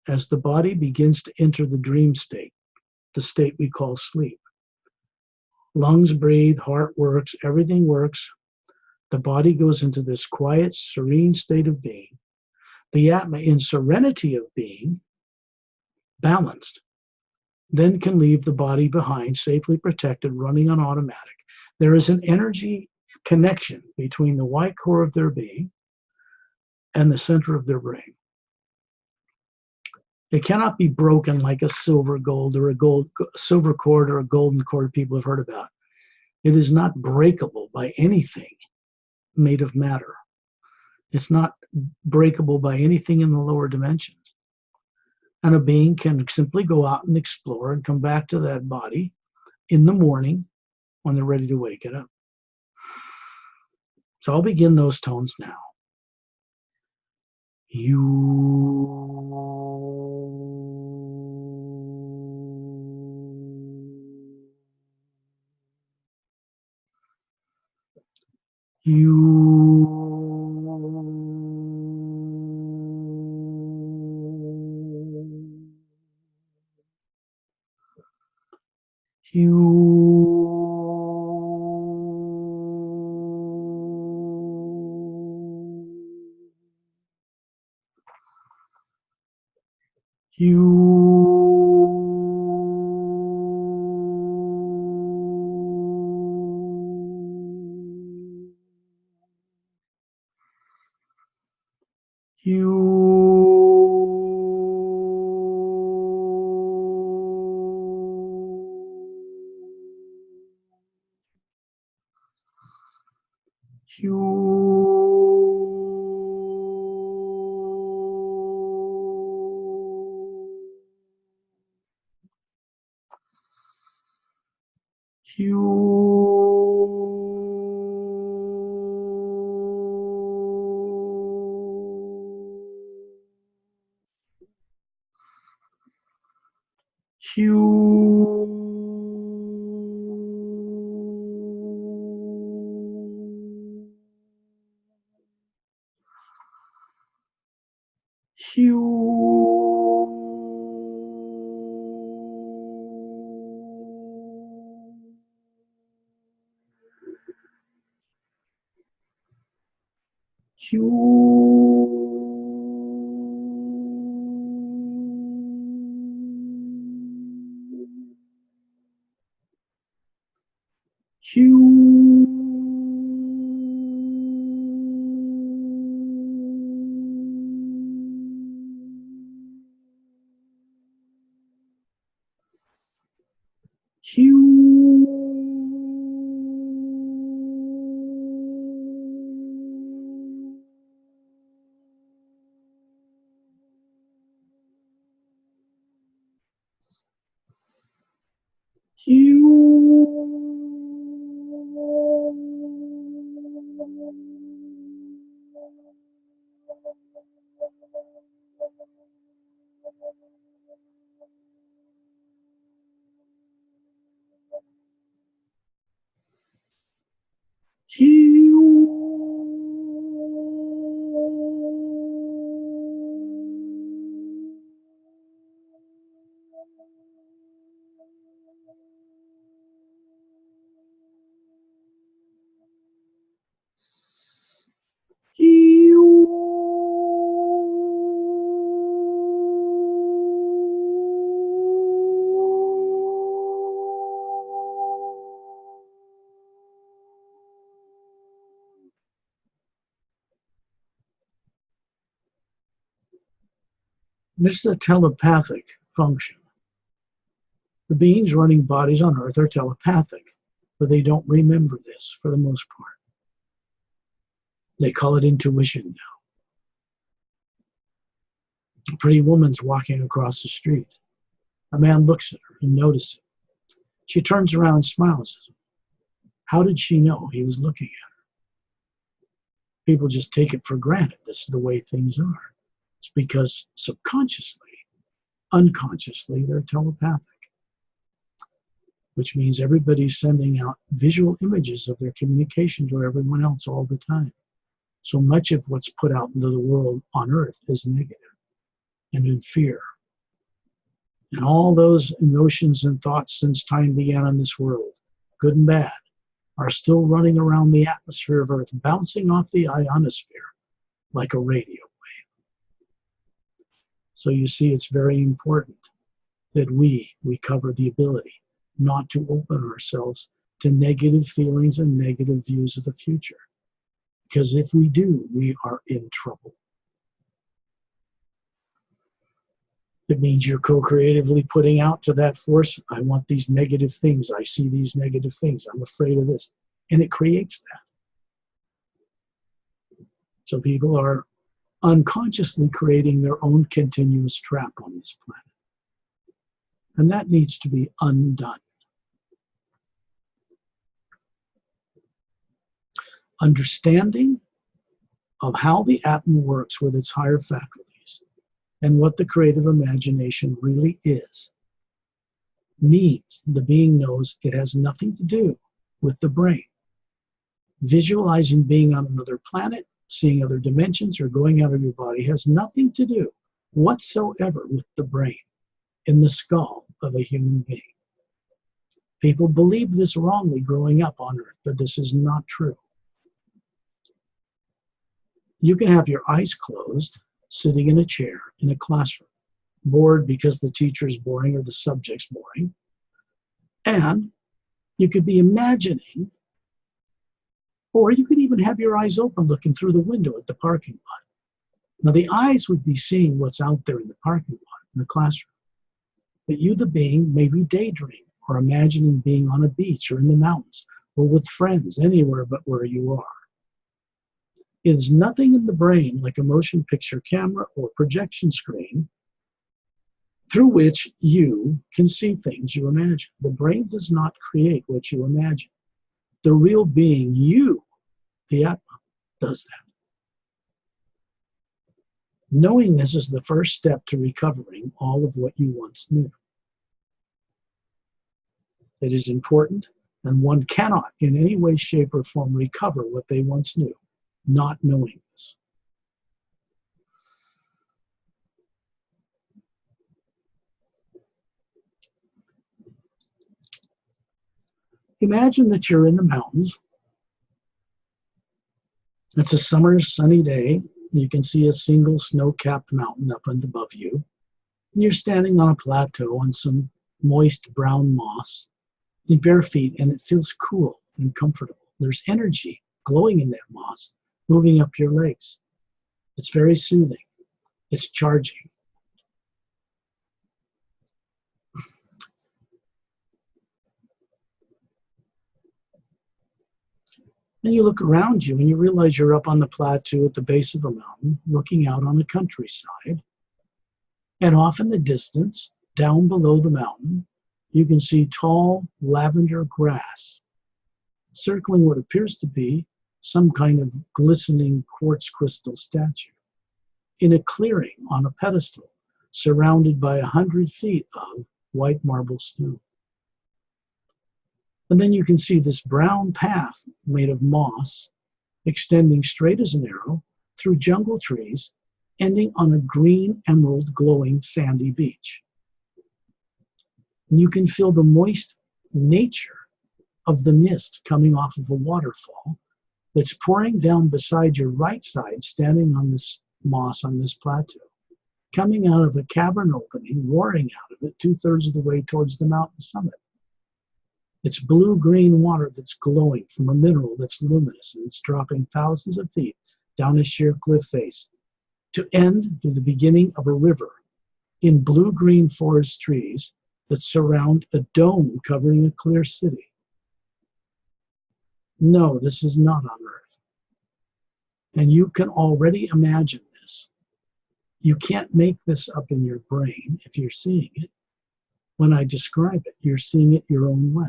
[SPEAKER 2] as the body begins to enter the dream state, the state we call sleep. Lungs breathe, heart works, everything works. The body goes into this quiet, serene state of being. The Atma, in serenity of being, balanced, then can leave the body behind, safely protected, running on automatic. There is an energy connection between the white core of their being and the center of their brain. It cannot be broken like a silver cord or a golden cord people have heard about. It is not breakable by anything made of matter. It's not breakable by anything in the lower dimensions. And a being can simply go out and explore and come back to that body in the morning when they're ready to wake it up. So I'll begin those tones now. This is a telepathic function. The beings running bodies on Earth are telepathic, but they don't remember this for the most part. They call it intuition now. A pretty woman's walking across the street. A man looks at her and notices it. She turns around and smiles at him. How did she know he was looking at her? People just take it for granted. This is the way things are. It's because subconsciously, unconsciously, they're telepathic, which means everybody's sending out visual images of their communication to everyone else all the time. So much of what's put out into the world on Earth is negative and in fear. And all those emotions and thoughts since time began in this world, good and bad, are still running around the atmosphere of Earth, bouncing off the ionosphere like a radio wave. So you see, it's very important that we recover the ability not to open ourselves to negative feelings and negative views of the future. Because if we do, we are in trouble. It means you're co-creatively putting out to that force, I want these negative things, I see these negative things, I'm afraid of this. And it creates that. So people are unconsciously creating their own continuous trap on this planet. And that needs to be undone. Understanding of how the Atma works with its higher faculties and what the creative imagination really is means the being knows it has nothing to do with the brain. Visualizing being on another planet, seeing other dimensions, or going out of your body has nothing to do whatsoever with the brain in the skull of a human being. People believe this wrongly growing up on Earth, but this is not true. You can have your eyes closed, sitting in a chair in a classroom, bored because the teacher's boring or the subject's boring, and you could be imagining, or you could even have your eyes open looking through the window at the parking lot. Now the eyes would be seeing what's out there in the parking lot, in the classroom. But you, the being, may be daydreaming or imagining being on a beach or in the mountains or with friends anywhere but where you are. It is nothing in the brain like a motion picture camera or projection screen through which you can see things you imagine. The brain does not create what you imagine. The real being, you, the Atma, does that. Knowing this is the first step to recovering all of what you once knew. It is important, and one cannot in any way, shape, or form recover what they once knew, not knowing this. Imagine that you're in the mountains. It's a summer sunny day. You can see a single snow-capped mountain up and above you. And you're standing on a plateau on some moist brown moss in bare feet, and it feels cool and comfortable. There's energy glowing in that moss, moving up your legs. It's very soothing. It's charging. Then you look around you and you realize you're up on the plateau at the base of a mountain, looking out on the countryside. And off in the distance, down below the mountain, you can see tall lavender grass circling what appears to be some kind of glistening quartz crystal statue in a clearing on a pedestal surrounded by 100 feet of white marble stone. And then you can see this brown path made of moss extending straight as an arrow through jungle trees, ending on a green emerald glowing sandy beach. And you can feel the moist nature of the mist coming off of a waterfall that's pouring down beside your right side, standing on this moss on this plateau, coming out of a cavern opening, roaring out of it 2/3 of the way towards the mountain summit. It's blue-green water that's glowing from a mineral that's luminous, and it's dropping thousands of feet down a sheer cliff face to end to the beginning of a river in blue-green forest trees that surround a dome covering a clear city. No, this is not on Earth. And you can already imagine this. You can't make this up in your brain if you're seeing it. When I describe it, you're seeing it your own way.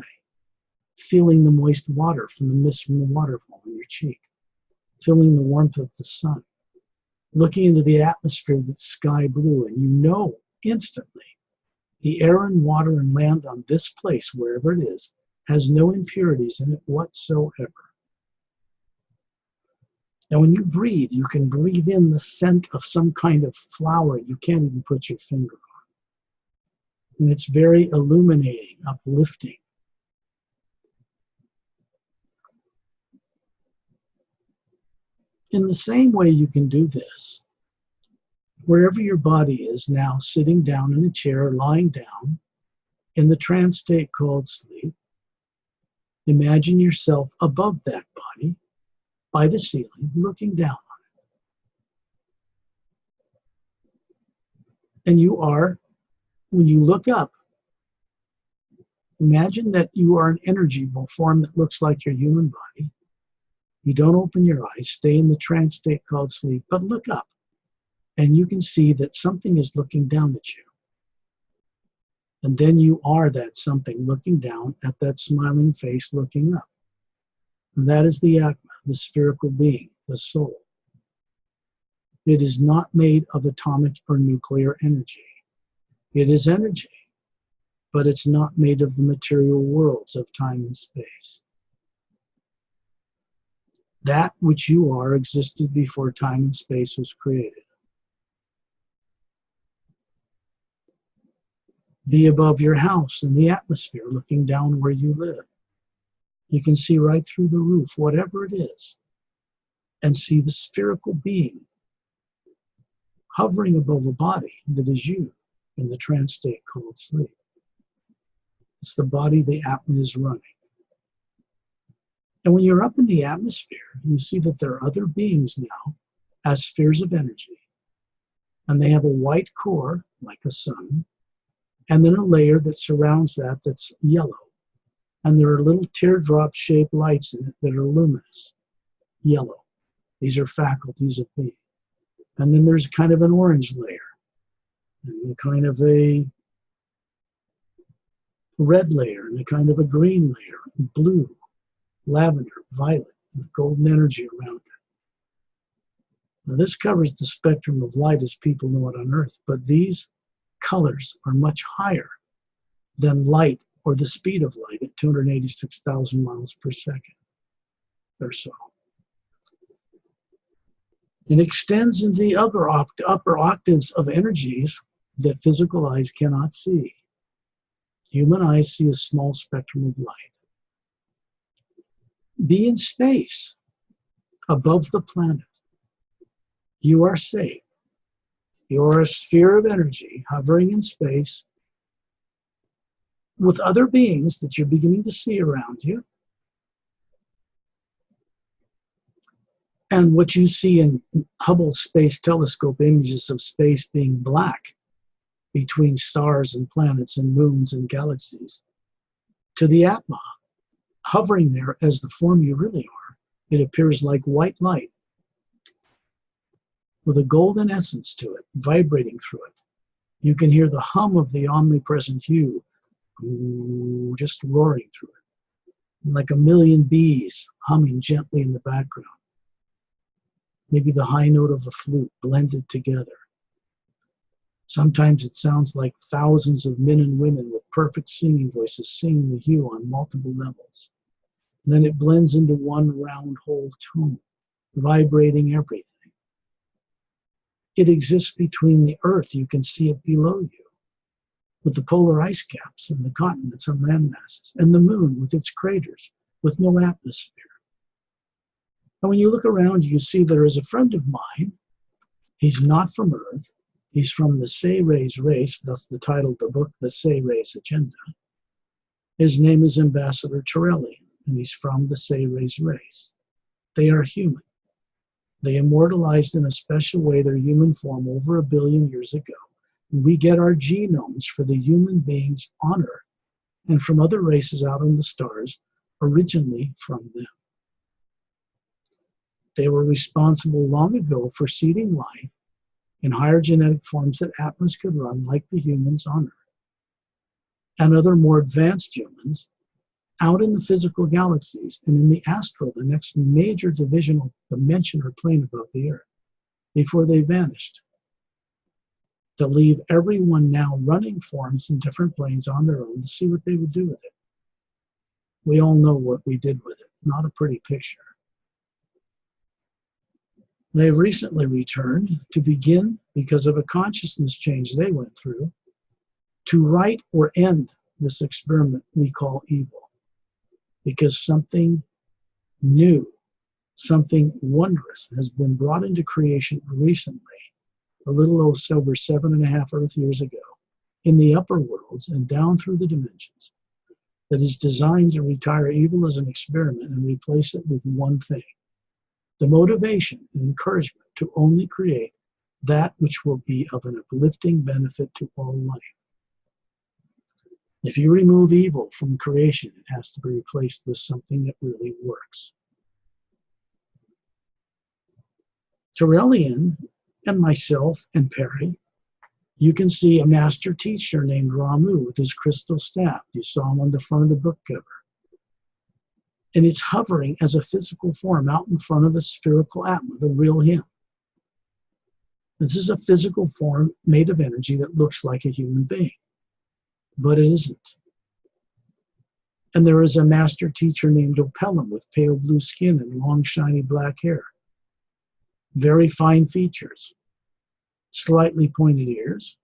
[SPEAKER 2] Feeling the moist water from the mist from the waterfall on your cheek. Feeling the warmth of the sun. Looking into the atmosphere that's sky blue, and you know instantly the air and water and land on this place, wherever it is, has no impurities in it whatsoever. And when you breathe, you can breathe in the scent of some kind of flower you can't even put your finger on. And it's very illuminating, uplifting. In the same way you can do this, wherever your body is now, sitting down in a chair, lying down, in the trance state called sleep, imagine yourself above that body, by the ceiling, looking down on it. And you are, when you look up, imagine that you are an energy form that looks like your human body. You don't open your eyes, stay in the trance state called sleep, but look up. And you can see that something is looking down at you. And then you are that something looking down at that smiling face looking up. And that is the Atma, the spherical being, the soul. It is not made of atomic or nuclear energy. It is energy, but it's not made of the material worlds of time and space. That which you are existed before time and space was created. Be above your house in the atmosphere, looking down where you live. You can see right through the roof, whatever it is, and see the spherical being hovering above a body that is you in the trance state called sleep. It's the body the Atma is running. And when you're up in the atmosphere, you see that there are other beings now as spheres of energy. And they have a white core, like a sun, and then a layer that surrounds that that's yellow. And there are little teardrop-shaped lights in it that are luminous, yellow. These are faculties of being. And then there's kind of an orange layer, and a kind of a red layer, and a kind of a green layer, blue, lavender, violet, and golden energy around it. Now this covers the spectrum of light as people know it on Earth, but these colors are much higher than light or the speed of light at 286,000 miles per second or so. It extends into the upper octaves of energies that physical eyes cannot see. Human eyes see a small spectrum of light. Be in space, above the planet. You are safe. You are a sphere of energy hovering in space with other beings that you're beginning to see around you. And what you see in Hubble Space Telescope images of space being black between stars and planets and moons and galaxies, to the Atma, hovering there as the form you really are, it appears like white light with a golden essence to it, vibrating through it. You can hear the hum of the omnipresent you, just roaring through it, like a million bees humming gently in the background. Maybe the high note of a flute blended together. Sometimes it sounds like thousands of men and women with perfect singing voices singing the hue on multiple levels. And then it blends into one round whole tone, vibrating everything. It exists between the earth, you can see it below you, with the polar ice caps and the continents and land masses, and the moon with its craters, with no atmosphere. And when you look around, you see there is a friend of mine. He's not from Earth. He's from the Sayres race. That's the title of the book, The Sayres Agenda. His name is Ambassador Torelli, and he's from the Sayres race. They are human. They immortalized in a special way their human form over 1 billion years ago. And we get our genomes for the human beings on Earth and from other races out in the stars, originally from them. They were responsible long ago for seeding life in higher genetic forms that Atmas could run like the humans on Earth and other more advanced humans out in the physical galaxies and in the astral, the next major divisional dimension or plane above the Earth, before they vanished, to leave everyone now running forms in different planes on their own to see what they would do with it. We all know what we did with it. Not a pretty picture. They've recently returned to begin, because of a consciousness change they went through, to right or end this experiment we call evil. Because something new, something wondrous has been brought into creation recently, a little over 7.5 Earth years ago, in the upper worlds and down through the dimensions, that is designed to retire evil as an experiment and replace it with one thing: the motivation and encouragement to only create that which will be of an uplifting benefit to all life. If you remove evil from creation, it has to be replaced with something that really works. Torellian and myself and Pari, you can see a master teacher named Ramu with his crystal staff. You saw him on the front of the book cover. And it's hovering as a physical form out in front of a spherical Atma, the real him. This is a physical form made of energy that looks like a human being, but it isn't. And there is a master teacher named Opelum with pale blue skin and long shiny black hair. Very fine features, slightly pointed ears.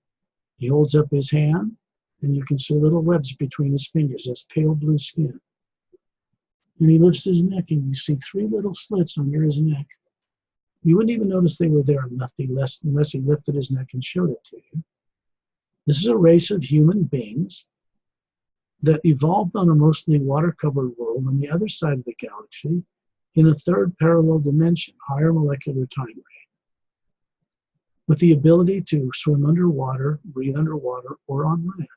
[SPEAKER 2] He holds up his hand and you can see little webs between his fingers. That's pale blue skin. And he lifts his neck and you see 3 little slits under his neck. You wouldn't even notice they were there unless he lifted his neck and showed it to you. This is a race of human beings that evolved on a mostly water-covered world on the other side of the galaxy in a third parallel dimension, higher molecular time rate, with the ability to swim underwater, breathe underwater, or on land.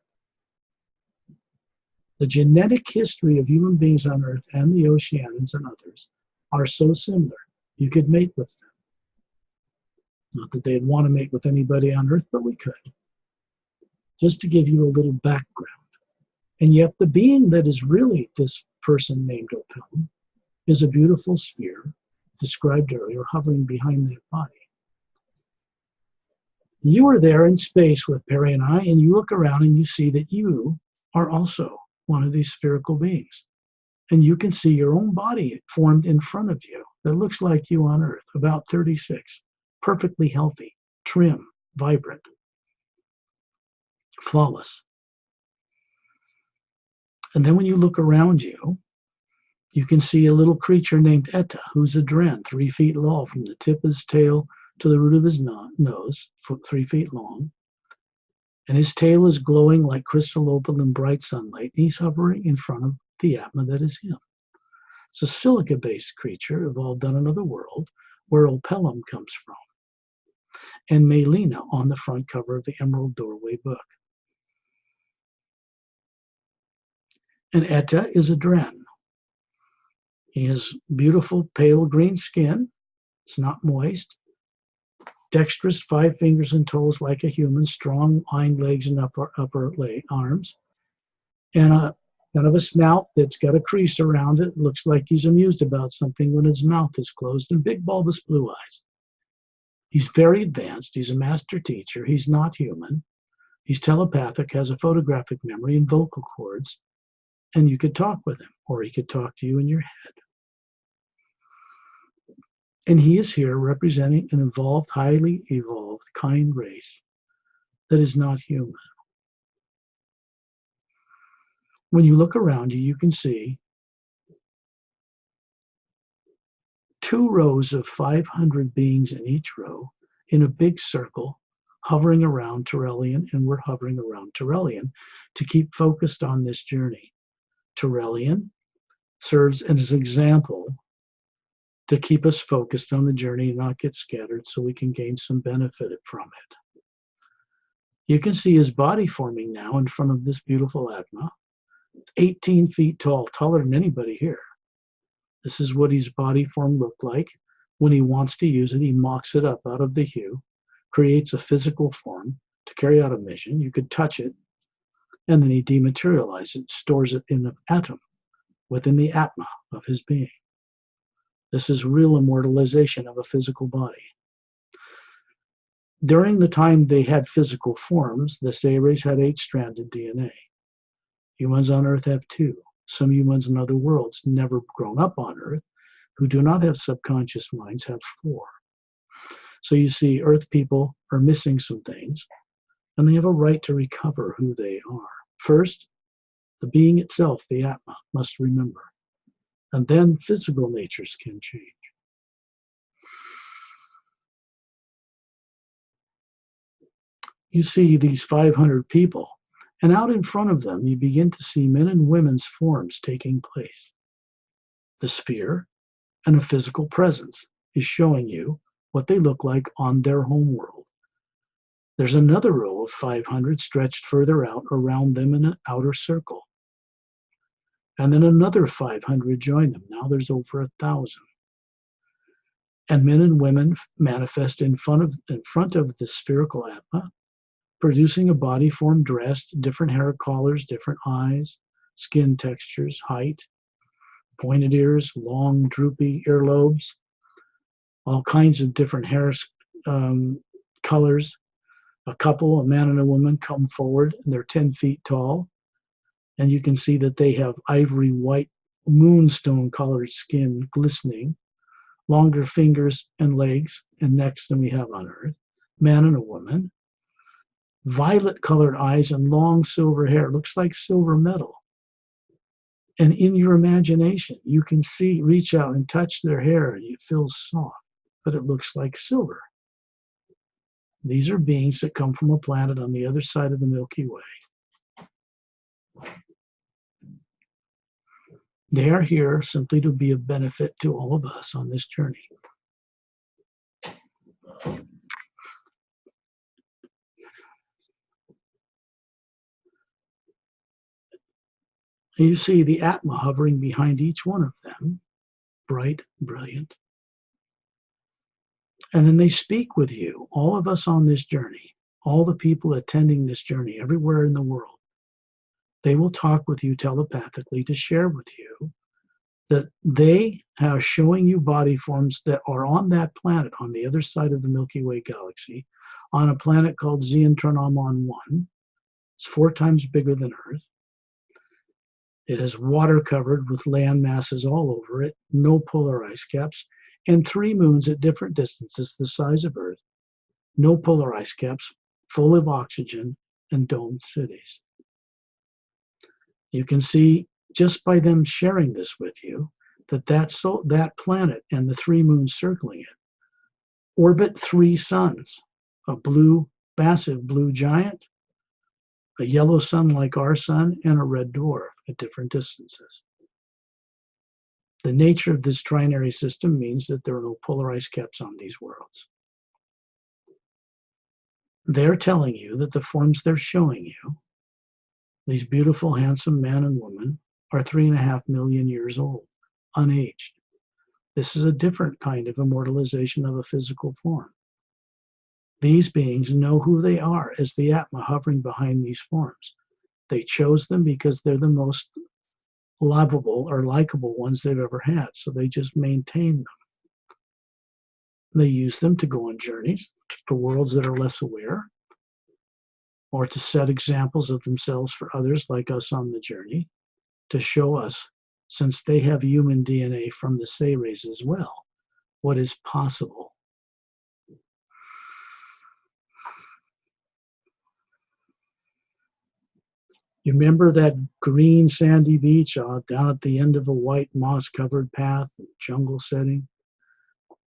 [SPEAKER 2] The genetic history of human beings on Earth and the Oceanians and others are so similar, you could mate with them. Not that they'd want to mate with anybody on Earth, but we could. Just to give you a little background. And yet the being that is really this person named Opelum is a beautiful sphere, described earlier, hovering behind that body. You are there in space with Pari and I, and you look around and you see that you are also one of these spherical beings. And you can see your own body formed in front of you that looks like you on Earth, about 36, perfectly healthy, trim, vibrant, flawless. And then when you look around you, you can see a little creature named Etta, who's a dren, 3 feet long, from the tip of his tail to the root of his nose, 3 feet long. And his tail is glowing like crystal opal in bright sunlight. He's hovering in front of the Atma that is him. It's a silica-based creature evolved on another world where opellum comes from, and Melina on the front cover of the Emerald Doorway book. And Etta is a Dren. He has beautiful pale green skin. It's not moist. Dexterous, 5 fingers and toes like a human, strong hind legs and upper leg, arms, and a kind of a snout that's got a crease around it. Looks like he's amused about something when his mouth is closed, and big bulbous blue eyes. He's very advanced. He's a master teacher. He's not human. He's telepathic, has a photographic memory and vocal cords, and you could talk with him, or he could talk to you in your head. And he is here representing an evolved, highly evolved, kind race that is not human. When you look around you, you can see 2 rows of 500 beings in each row in a big circle hovering around Terrellian, and we're hovering around Terrellian to keep focused on this journey. Terrellian serves as an example to keep us focused on the journey and not get scattered so we can gain some benefit from it. You can see his body forming now in front of this beautiful Atma. It's 18 feet tall, taller than anybody here. This is what his body form looked like. When he wants to use it, he mocks it up out of the hue, creates a physical form to carry out a mission. You could touch it, and then he dematerializes it, stores it in the atom, within the Atma of his being. This is real immortalization of a physical body. During the time they had physical forms, the Sayres had 8-stranded DNA. Humans on Earth have 2. Some humans in other worlds, never grown up on Earth, who do not have subconscious minds, have 4. So you see, Earth people are missing some things, and they have a right to recover who they are. First, the being itself, the Atma, must remember. And then physical natures can change. You see these 500 people, and out in front of them, you begin to see men and women's forms taking place. The sphere and a physical presence is showing you what they look like on their home world. There's another row of 500 stretched further out around them in an outer circle. And then another 500 join them. Now there's over 1,000. And men and women manifest in front of the spherical Atma, producing a body form dressed, different hair colors, different eyes, skin textures, height, pointed ears, long droopy earlobes, all kinds of different hair colors. A couple, a man and a woman, come forward, and they're 10 feet tall. And you can see that they have ivory white, moonstone colored skin, glistening, longer fingers and legs and necks than we have on Earth. Man and a woman. Violet colored eyes and long silver hair. Looks like silver metal. And in your imagination, you can see, reach out and touch their hair, and it feels soft, but it looks like silver. These are beings that come from a planet on the other side of the Milky Way. They are here simply to be of benefit to all of us on this journey. You see the Atma hovering behind each one of them, bright, brilliant. And then they speak with you, all of us on this journey, all the people attending this journey everywhere in the world. They will talk with you telepathically to share with you that they are showing you body forms that are on that planet, on the other side of the Milky Way galaxy, on a planet called Zeolite 1. It's 4 times bigger than Earth. It has water covered with land masses all over it, no polar ice caps, and 3 moons at different distances the size of Earth, no polar ice caps, full of oxygen, and domed cities. You can see just by them sharing this with you that planet and the 3 moons circling it orbit 3 suns, a blue, massive blue giant, a yellow sun like our sun, and a red dwarf at different distances. The nature of this trinary system means that there are no polar ice caps on these worlds. They're telling you that the forms they're showing you, these beautiful, handsome man and woman, are 3.5 million years old, unaged. This is a different kind of immortalization of a physical form. These beings know who they are as the Atma hovering behind these forms. They chose them because they're the most lovable or likable ones they've ever had, so they just maintain them. They use them to go on journeys to worlds that are less aware, or to set examples of themselves for others like us on the journey, to show us, since they have human DNA from the Say race as well, what is possible. You remember that green sandy beach down at the end of a white moss-covered path, jungle setting,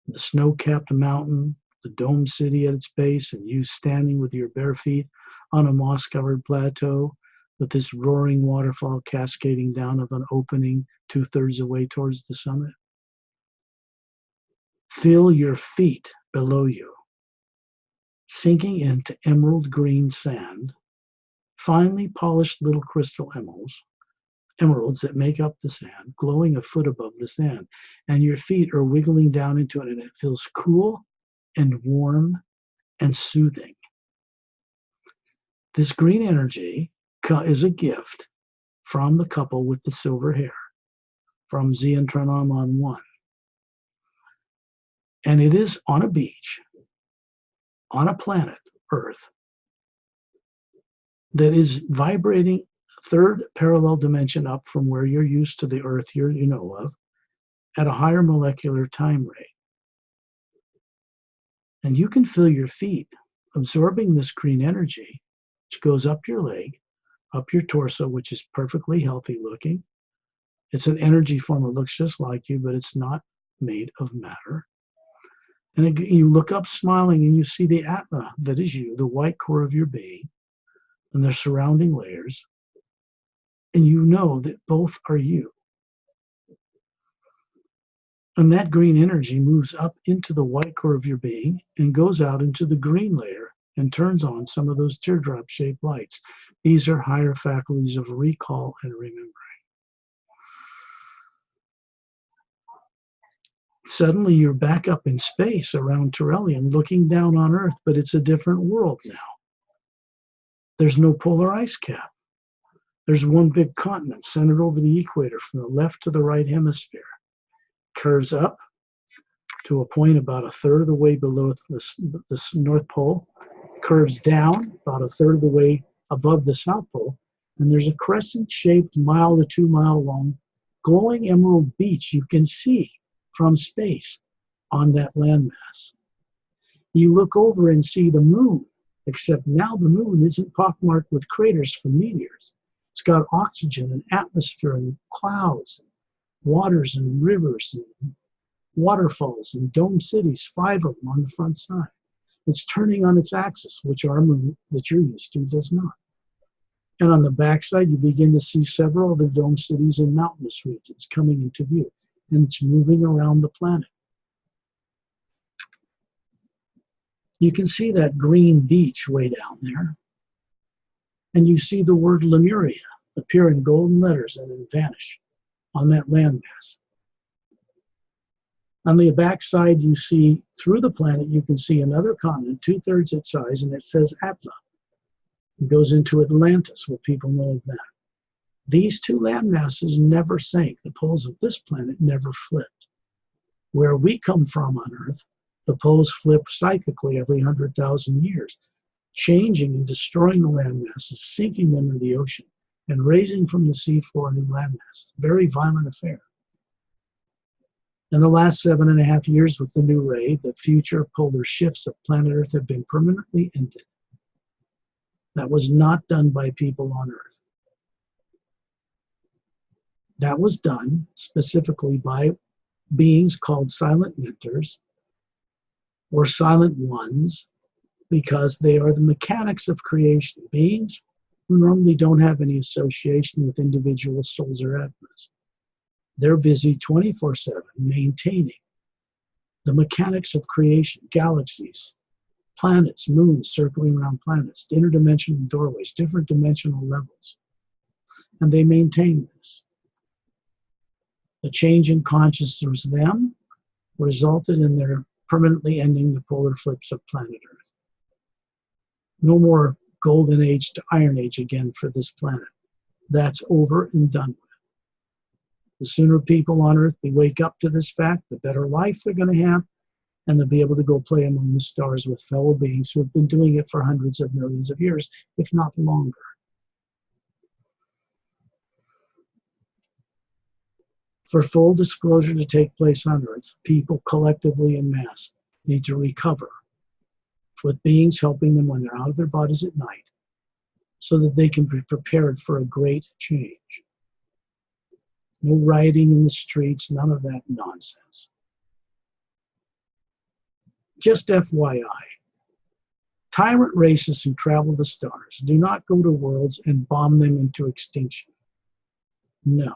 [SPEAKER 2] the snow-capped mountain, the dome city at its base, and you standing with your bare feet on a moss-covered plateau with this roaring waterfall cascading down of an opening 2/3 away towards the summit? Feel your feet below you, sinking into emerald green sand, finely polished little crystal emeralds that make up the sand, glowing a foot above the sand. And your feet are wiggling down into it, and it feels cool and warm and soothing. This green energy is a gift from the couple with the silver hair, from Z and Tranam 1. And it is on a beach, on a planet, Earth, that is vibrating third parallel dimension up from where you're used to the Earth you know of, at a higher molecular time rate. And you can feel your feet absorbing this green energy, which goes up your leg, up your torso, which is perfectly healthy looking. It's an energy form that looks just like you, but it's not made of matter. And you look up smiling and you see the Atma that is you, the white core of your being, and their surrounding layers. And you know that both are you. And that green energy moves up into the white core of your being and goes out into the green layer and turns on some of those teardrop-shaped lights. These are higher faculties of recall and remembering. Suddenly you're back up in space around Terrellian, looking down on Earth, but it's a different world now. There's no polar ice cap. There's one big continent centered over the equator from the left to the right hemisphere. Curves up to a point about 1/3 of the way below the North Pole, curves down about 1/3 of the way above the South Pole, and there's a crescent-shaped 1 to 2 mile long glowing emerald beach you can see from space on that landmass. You look over and see the moon, except now the moon isn't pockmarked with craters from meteors. It's got oxygen and atmosphere and clouds, and waters and rivers and waterfalls and dome cities, 5 of them on the front side. It's turning on its axis, which our moon that you're used to does not. And on the backside, you begin to see several other dome cities and mountainous regions coming into view, and it's moving around the planet. You can see that green beach way down there, and you see the word Lemriel appear in golden letters and then vanish on that landmass. On the backside, you see, through the planet, you can see another continent, 2/3 its size, and it says Atma. It goes into Atlantis, what people know of that. These two landmasses never sank. The poles of this planet never flipped. Where we come from on Earth, the poles flip cyclically every 100,000 years, changing and destroying the landmasses, sinking them in the ocean, and raising from the seafloor new landmasses. Very violent affair. In the last 7.5 years with the new ray, the future polar shifts of planet Earth have been permanently ended. That was not done by people on Earth. That was done specifically by beings called silent mentors or silent ones, because they are the mechanics of creation, beings who normally don't have any association with individual souls or atmas. They're busy 24/7 maintaining the mechanics of creation, galaxies, planets, moons circling around planets, interdimensional doorways, different dimensional levels. And they maintain this. The change in consciousness of them resulted in their permanently ending the polar flips of planet Earth. No more golden age to iron age again for this planet. That's over and done with. The sooner people on Earth wake up to this fact, the better life they're going to have, and they'll be able to go play among the stars with fellow beings who have been doing it for hundreds of millions of years, if not longer. For full disclosure to take place on Earth, people collectively en masse need to recover, with beings helping them when they're out of their bodies at night, so that they can be prepared for a great change. No rioting in the streets, none of that nonsense. Just FYI, tyrant racists who travel the stars do not go to worlds and bomb them into extinction. No.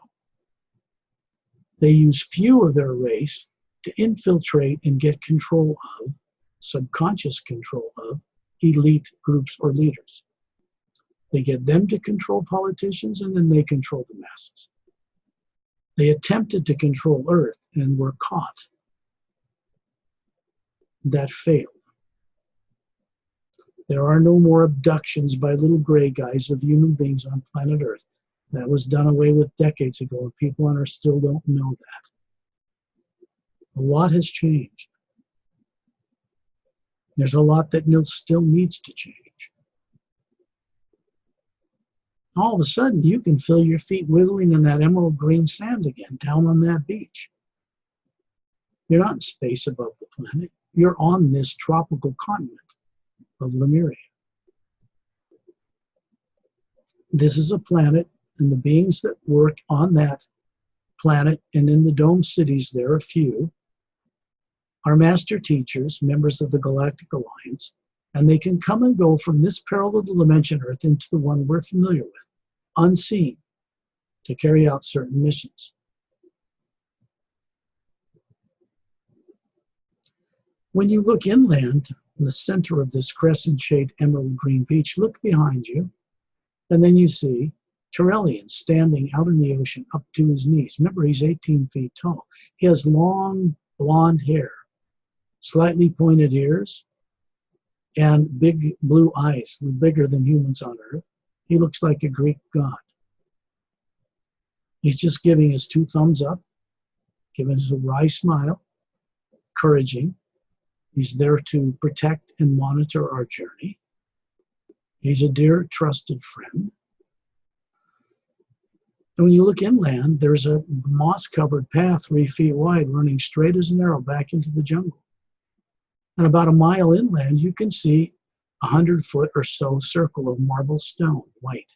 [SPEAKER 2] They use few of their race to infiltrate and get control of, subconscious control of, elite groups or leaders. They get them to control politicians, and then they control the masses. They attempted to control Earth and were caught. That failed. There are no more abductions by little gray guys of human beings on planet Earth. That was done away with decades ago, and people on Earth still don't know that. A lot has changed. There's a lot that still needs to change. All of a sudden, you can feel your feet wiggling in that emerald green sand again down on that beach. You're not in space above the planet. You're on this tropical continent of Lemriel. This is a planet, and the beings that work on that planet and in the dome cities, there are few, are master teachers, members of the Galactic Alliance, and they can come and go from this parallel dimension Earth into the one we're familiar with, unseen, to carry out certain missions. When you look inland in the center of this crescent-shaped emerald green beach, look behind you, and then you see Terrellian standing out in the ocean up to his knees. Remember, he's 18 feet tall. He has long blonde hair, slightly pointed ears, and big blue eyes, bigger than humans on Earth. He looks like a Greek god. He's just giving us two thumbs up, giving us a wry smile, encouraging. He's there to protect and monitor our journey. He's a dear, trusted friend. And when you look inland, there's a moss-covered path 3 feet wide running straight as an arrow back into the jungle. And about a mile inland, you can see a 100-foot or so circle of marble stone, white.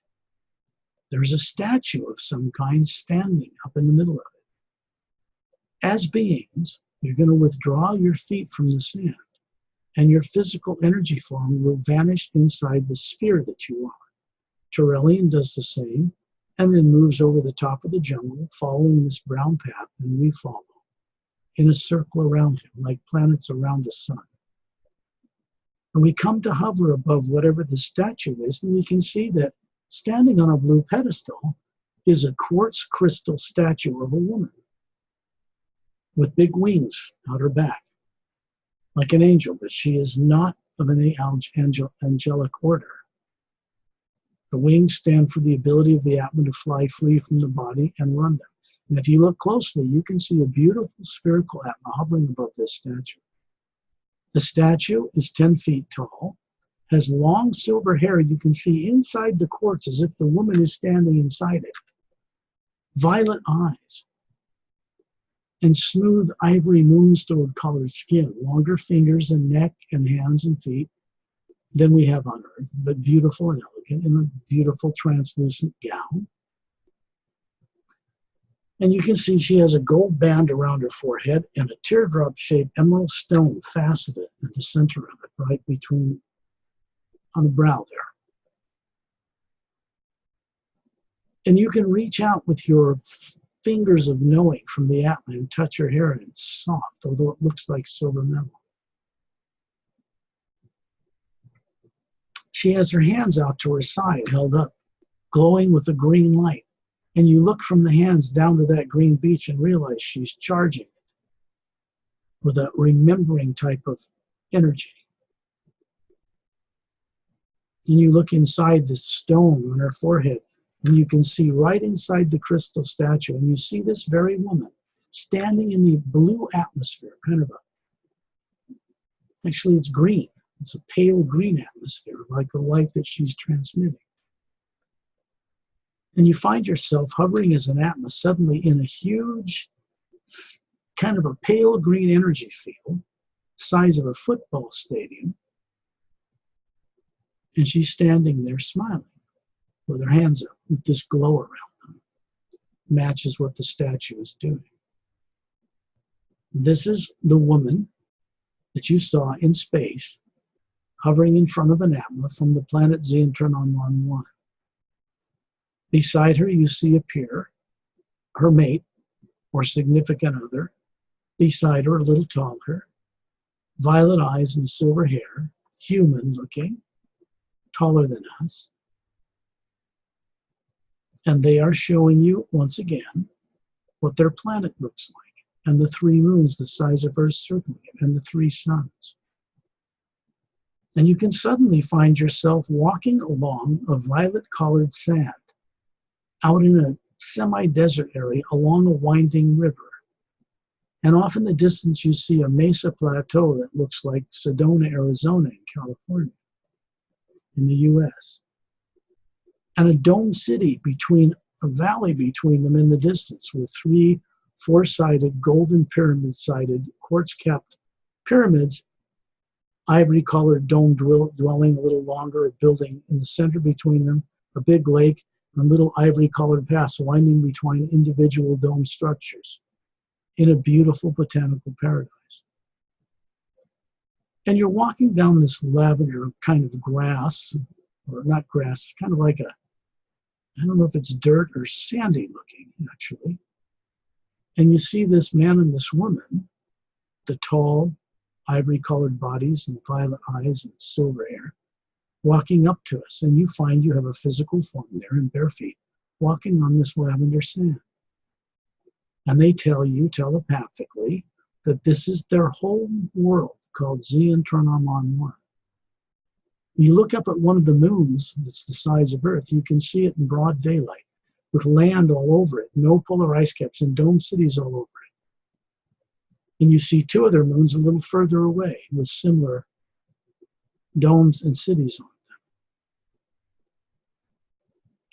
[SPEAKER 2] There's a statue of some kind standing up in the middle of it. As beings, you're going to withdraw your feet from the sand, and your physical energy form will vanish inside the sphere that you are. Terrellian does the same, and then moves over the top of the jungle, following this brown path, and we follow in a circle around him, like planets around a sun. And we come to hover above whatever the statue is, and we can see that standing on a blue pedestal is a quartz crystal statue of a woman with big wings out her back, like an angel, but she is not of an angelic order. The wings stand for the ability of the Atma to fly free from the body and run them. And if you look closely, you can see a beautiful spherical Atma hovering above this statue. The statue is 10 feet tall, has long silver hair you can see inside the quartz as if the woman is standing inside it. Violet eyes, and smooth ivory moonstone colored skin, longer fingers and neck and hands and feet than we have on Earth, but beautiful and elegant in a beautiful translucent gown. And you can see she has a gold band around her forehead and a teardrop-shaped emerald stone faceted at the center of it, right between, on the brow there. And you can reach out with your fingers of knowing from the Atma and touch her hair, and it's soft, although it looks like silver metal. She has her hands out to her side, held up, glowing with a green light. And you look from the hands down to that green beach and realize she's charging it with a remembering type of energy. And you look inside the stone on her forehead, and you can see right inside the crystal statue, and you see this very woman standing in the blue atmosphere, kind of actually it's green. It's a pale green atmosphere, like the light that she's transmitting. And you find yourself hovering as an Atma suddenly in a huge, kind of a pale green energy field, size of a football stadium. And she's standing there smiling with her hands up with this glow around them. Matches what the statue is doing. This is the woman that you saw in space hovering in front of an Atma from the planet Zeolite 1. Beside her, you see appear her mate or significant other. Beside her, a little taller, violet eyes and silver hair, human looking, taller than us. And they are showing you, once again, what their planet looks like, and the 3 moons the size of Earth circling it, and the 3 suns. And you can suddenly find yourself walking along a violet-colored sand out in a semi-desert area along a winding river. And off in the distance, you see a mesa plateau that looks like Sedona, Arizona in California, in the US. And a dome city between a valley between them in the distance with 3 4-sided, golden pyramid-sided, quartz-capped pyramids, ivory-colored dome dwelling a little longer, a building in the center between them, a big lake, and little ivory-colored paths winding between individual dome structures in a beautiful botanical paradise. And you're walking down this lavender kind of grass, or not grass, kind of like I don't know if it's dirt or sandy looking, actually. And you see this man and this woman, the tall, ivory-colored bodies and violet eyes and silver hair, walking up to us, and you find you have a physical form there in bare feet, walking on this lavender sand. And they tell you telepathically that this is their whole world called Zeolite 1. You look up at one of the moons that's the size of Earth, you can see it in broad daylight with land all over it, no polar ice caps, and dome cities all over it. And you see 2 other moons a little further away with similar domes and cities on them.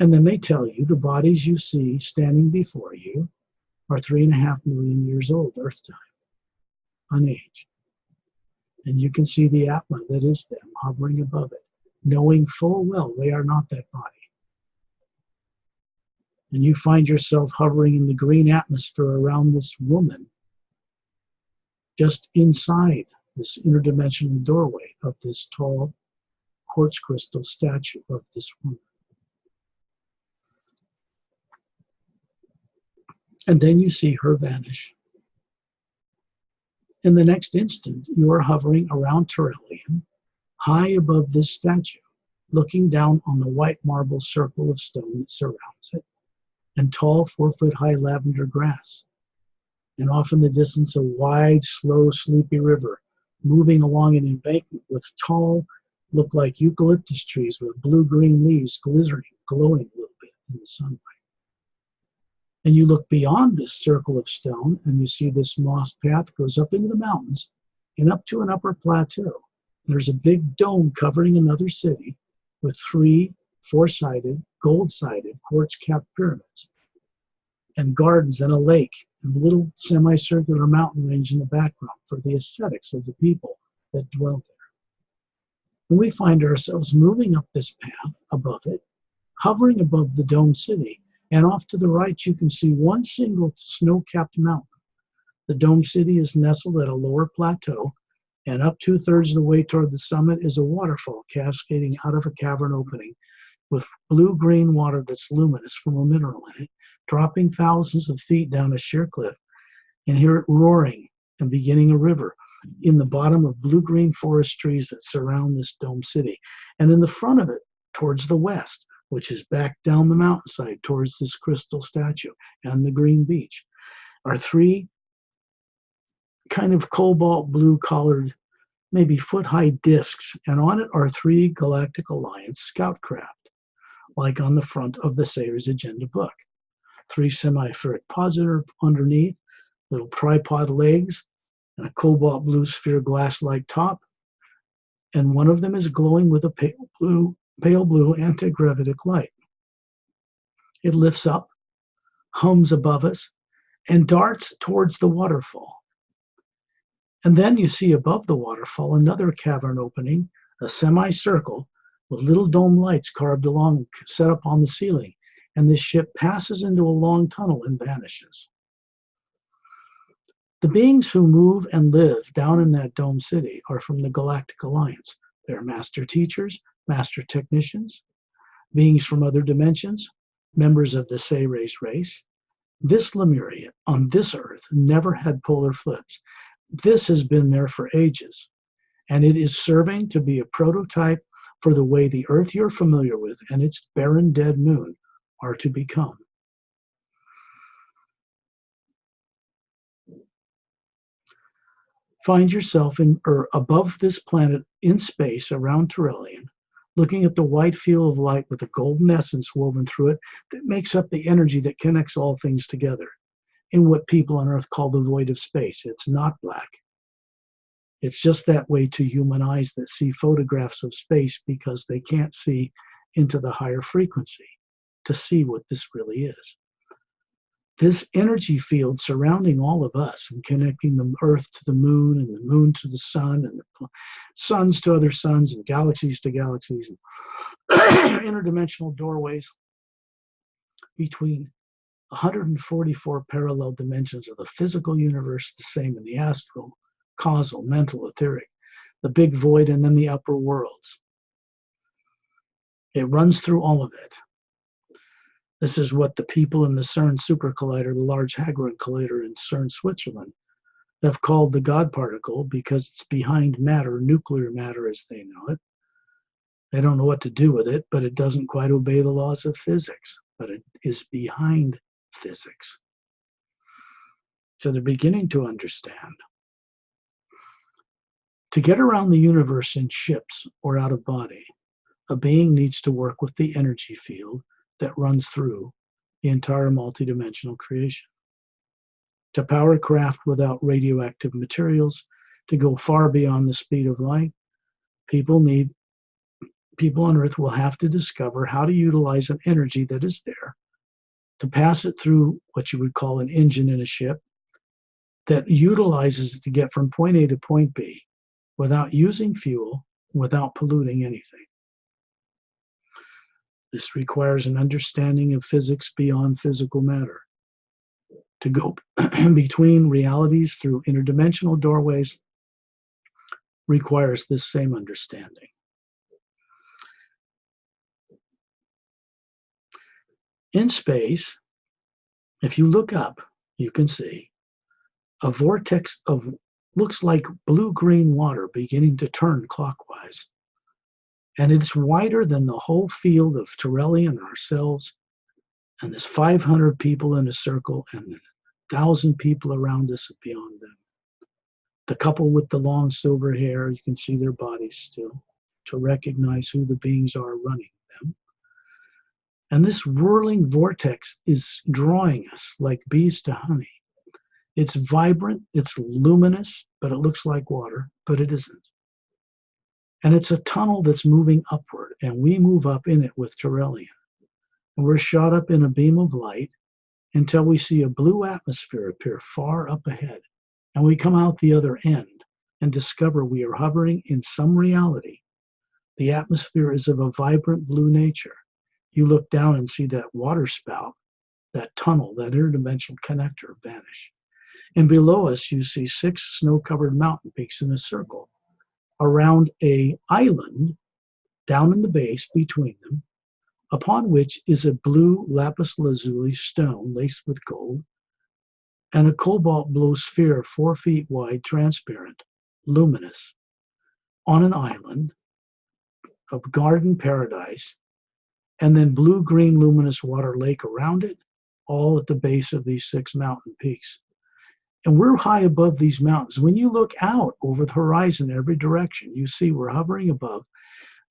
[SPEAKER 2] And then they tell you the bodies you see standing before you are 3.5 million years old, Earth time, unaged. And you can see the Atma that is them hovering above it, knowing full well they are not that body. And you find yourself hovering in the green atmosphere around this woman, just inside this interdimensional doorway of this tall quartz crystal statue of this woman. And then you see her vanish. In the next instant, you are hovering around Terrellian, high above this statue, looking down on the white marble circle of stone that surrounds it, and tall 4-foot-high lavender grass. And off in the distance, a wide, slow, sleepy river, moving along an embankment with tall, look like eucalyptus trees with blue-green leaves glittering, glowing a little bit in the sunlight. And you look beyond this circle of stone, and you see this moss path goes up into the mountains and up to an upper plateau. There's a big dome covering another city with 3 4-sided, gold-sided, quartz-capped pyramids, and gardens and a lake, and a little semicircular mountain range in the background for the aesthetics of the people that dwell there. And we find ourselves moving up this path above it, hovering above the dome city, and off to the right you can see one single snow-capped mountain. The dome city is nestled at a lower plateau, and up 2/3 of the way toward the summit is a waterfall cascading out of a cavern opening with blue-green water that's luminous from a mineral in it, dropping thousands of feet down a sheer cliff, and hear it roaring and beginning a river in the bottom of blue-green forest trees that surround this dome city. And in the front of it, towards the west, which is back down the mountainside towards this crystal statue and the green beach, are three kind of cobalt blue colored, maybe foot-high discs, and on it are three Galactic Alliance scout craft, like on the front of the Sayers Agenda book. Three semi-ferric pods underneath, little tripod legs, and a cobalt blue sphere glass-like top, and one of them is glowing with a pale blue anti-gravitic light. It lifts up, hums above us, and darts towards the waterfall. And then you see above the waterfall another cavern opening, a semicircle with little dome lights carved along, set up on the ceiling, and this ship passes into a long tunnel and vanishes. The beings who move and live down in that dome city are from the Galactic Alliance. They're master teachers, master technicians, beings from other dimensions, members of the Say-Race race. This Lemriel on this Earth never had polar flips. This has been there for ages, and it is serving to be a prototype for the way the Earth you're familiar with and its barren dead moon are to become. Find yourself above this planet in space around Terrellian, looking at the white field of light with a golden essence woven through it that makes up the energy that connects all things together, in what people on Earth call the void of space. It's not black. It's just that way to human eyes that see photographs of space because they can't see into the higher frequency to see what this really is. This energy field surrounding all of us and connecting the Earth to the moon and the moon to the sun and the suns to other suns and galaxies to galaxies and interdimensional doorways between 144 parallel dimensions of the physical universe, the same in the astral, causal, mental, etheric, the big void, and then the upper worlds. It runs through all of it. This is what the people in the CERN Super Collider, the Large Hadron Collider in CERN, Switzerland, have called the God particle because it's behind matter, nuclear matter as they know it. They don't know what to do with it, but it doesn't quite obey the laws of physics, but it is behind physics. So they're beginning to understand. To get around the universe in ships or out of body, a being needs to work with the energy field that runs through the entire multidimensional creation. To power craft without radioactive materials, to go far beyond the speed of light, people on Earth will have to discover how to utilize an energy that is there, to pass it through what you would call an engine in a ship, that utilizes it to get from point A to point B without using fuel, without polluting anything. This requires an understanding of physics beyond physical matter. To go between realities through interdimensional doorways requires this same understanding. In space, if you look up, you can see a vortex of looks like blue-green water beginning to turn clockwise. And it's wider than the whole field of Terrellian and ourselves. And there's 500 people in a circle and 1,000 people around us and beyond them. The couple with the long silver hair, you can see their bodies still to recognize who the beings are running them. And this whirling vortex is drawing us like bees to honey. It's vibrant, it's luminous, but it looks like water, but it isn't. And it's a tunnel that's moving upward, and we move up in it with Terrellian. And we're shot up in a beam of light until we see a blue atmosphere appear far up ahead. And we come out the other end and discover we are hovering in some reality. The atmosphere is of a vibrant blue nature. You look down and see that water spout, that tunnel, that interdimensional connector vanish. And below us, you see 6 snow-covered mountain peaks in a circle around an island down in the base between them upon which is a blue lapis lazuli stone laced with gold, and a cobalt blue sphere 4 feet wide, transparent, luminous, on an island of garden paradise, and then blue-green luminous water lake around it, all at the base of these 6 mountain peaks. And we're high above these mountains. When you look out over the horizon in every direction, you see we're hovering above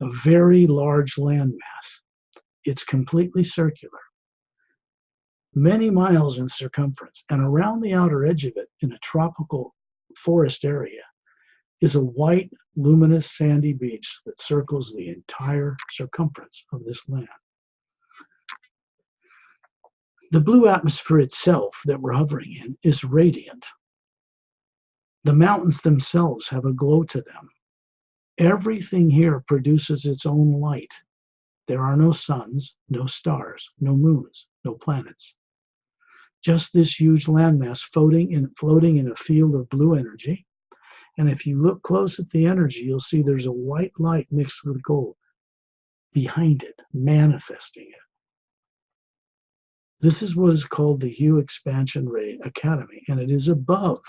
[SPEAKER 2] a very large landmass. It's completely circular, many miles in circumference, and around the outer edge of it, in a tropical forest area, is a white, luminous, sandy beach that circles the entire circumference of this land. The blue atmosphere itself that we're hovering in is radiant. The mountains themselves have a glow to them. Everything here produces its own light. There are no suns, no stars, no moons, no planets. Just this huge landmass floating in a field of blue energy. And if you look close at the energy, you'll see there's a white light mixed with gold behind it, manifesting it. This is what is called the Hue Expansion Ray Academy, and it is above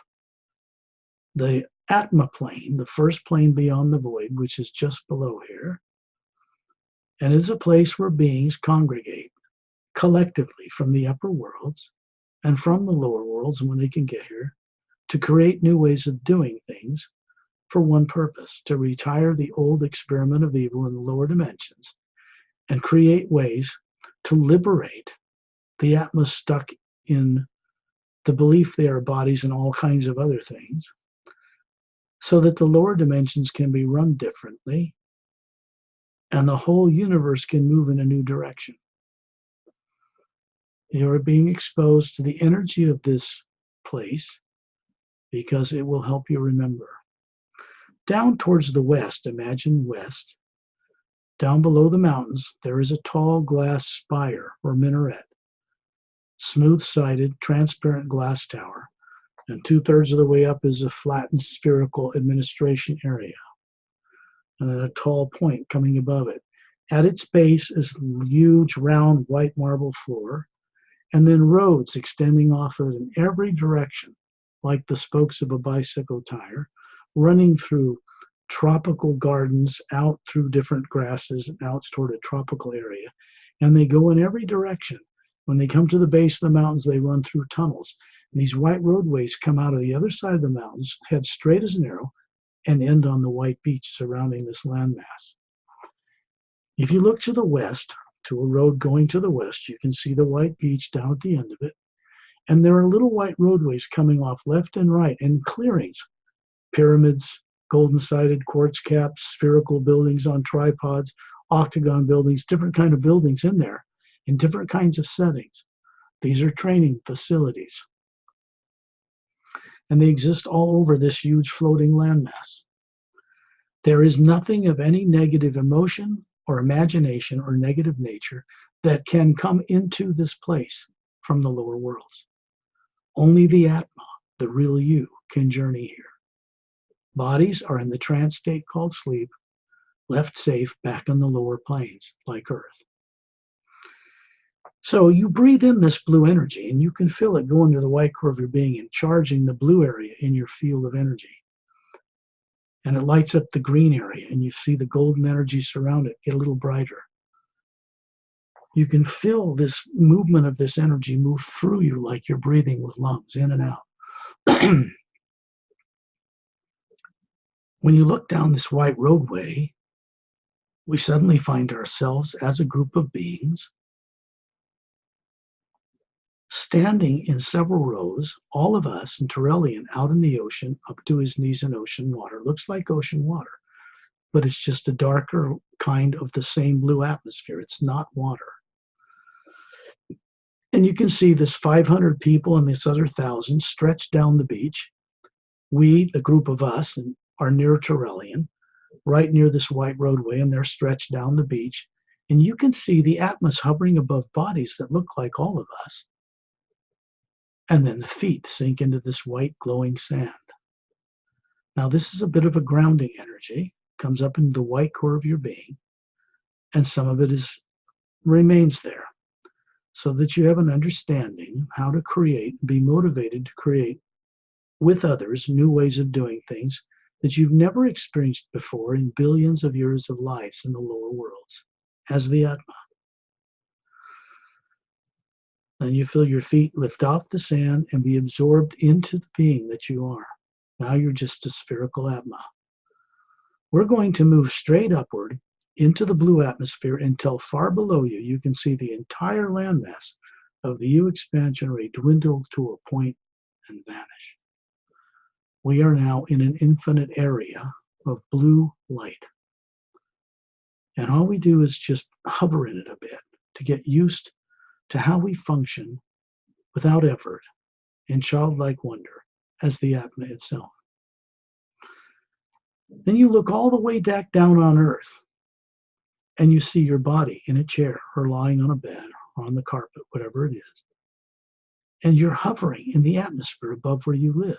[SPEAKER 2] the Atma plane, the first plane beyond the void, which is just below here. And is a place where beings congregate collectively from the upper worlds and from the lower worlds when they can get here, to create new ways of doing things for one purpose: to retire the old experiment of evil in the lower dimensions and create ways to liberate the Atma stuck in the belief they are bodies and all kinds of other things, so that the lower dimensions can be run differently and the whole universe can move in a new direction. You are being exposed to the energy of this place because it will help you remember. Down towards the west, imagine west, down below the mountains, there is a tall glass spire or minaret, smooth-sided, transparent glass tower, and 2/3 of the way up is a flattened spherical administration area, and then a tall point coming above it. At its base is a huge round white marble floor, and then roads extending off of it in every direction, like the spokes of a bicycle tire, running through tropical gardens, out through different grasses, and out toward a tropical area. And they go in every direction. When they come to the base of the mountains, they run through tunnels. And these white roadways come out of the other side of the mountains, head straight as an arrow, and end on the white beach surrounding this landmass. If you look to the west, to a road going to the west, you can see the white beach down at the end of it. And there are little white roadways coming off left and right, and clearings, pyramids, golden-sided quartz caps, spherical buildings on tripods, octagon buildings, different kind of buildings in there, in different kinds of settings. These are training facilities. And they exist all over this huge floating landmass. There is nothing of any negative emotion or imagination or negative nature that can come into this place from the lower worlds. Only the Atma, the real you, can journey here. Bodies are in the trance state called sleep, left safe back on the lower planes, like Earth. So you breathe in this blue energy, and you can feel it go into the white core of your being and charging the blue area in your field of energy. And it lights up the green area, and you see the golden energy surround it get a little brighter. You can feel this movement of this energy move through you like you're breathing with lungs, in and out. When you look down this white roadway, we suddenly find ourselves as a group of beings standing in several rows, all of us in Terrellian out in the ocean, up to his knees in ocean water. Looks like ocean water, but it's just a darker kind of the same blue atmosphere. It's not water. And you can see this 500 people and this other 1,000 stretched down the beach. We, the group of us, are near Terrellian, right near this white roadway, and they're stretched down the beach. And you can see the Atmas hovering above bodies that look like all of us. And then the feet sink into this white glowing sand. Now this is a bit of a grounding energy, comes up into the white core of your being, and some of it is remains there so that you have an understanding of how to create, be motivated to create with others new ways of doing things that you've never experienced before in billions of years of lives in the lower worlds as the Atma. Then you feel your feet lift off the sand and be absorbed into the being that you are. Now you're just a spherical Atma. We're going to move straight upward into the blue atmosphere until far below you, you can see the entire landmass of the U expansion ray dwindle to a point and vanish. We are now in an infinite area of blue light. And all we do is just hover in it a bit to get used to how we function without effort in childlike wonder as the Atma itself. Then you look all the way back down on Earth and you see your body in a chair or lying on a bed or on the carpet, whatever it is. And you're hovering in the atmosphere above where you live.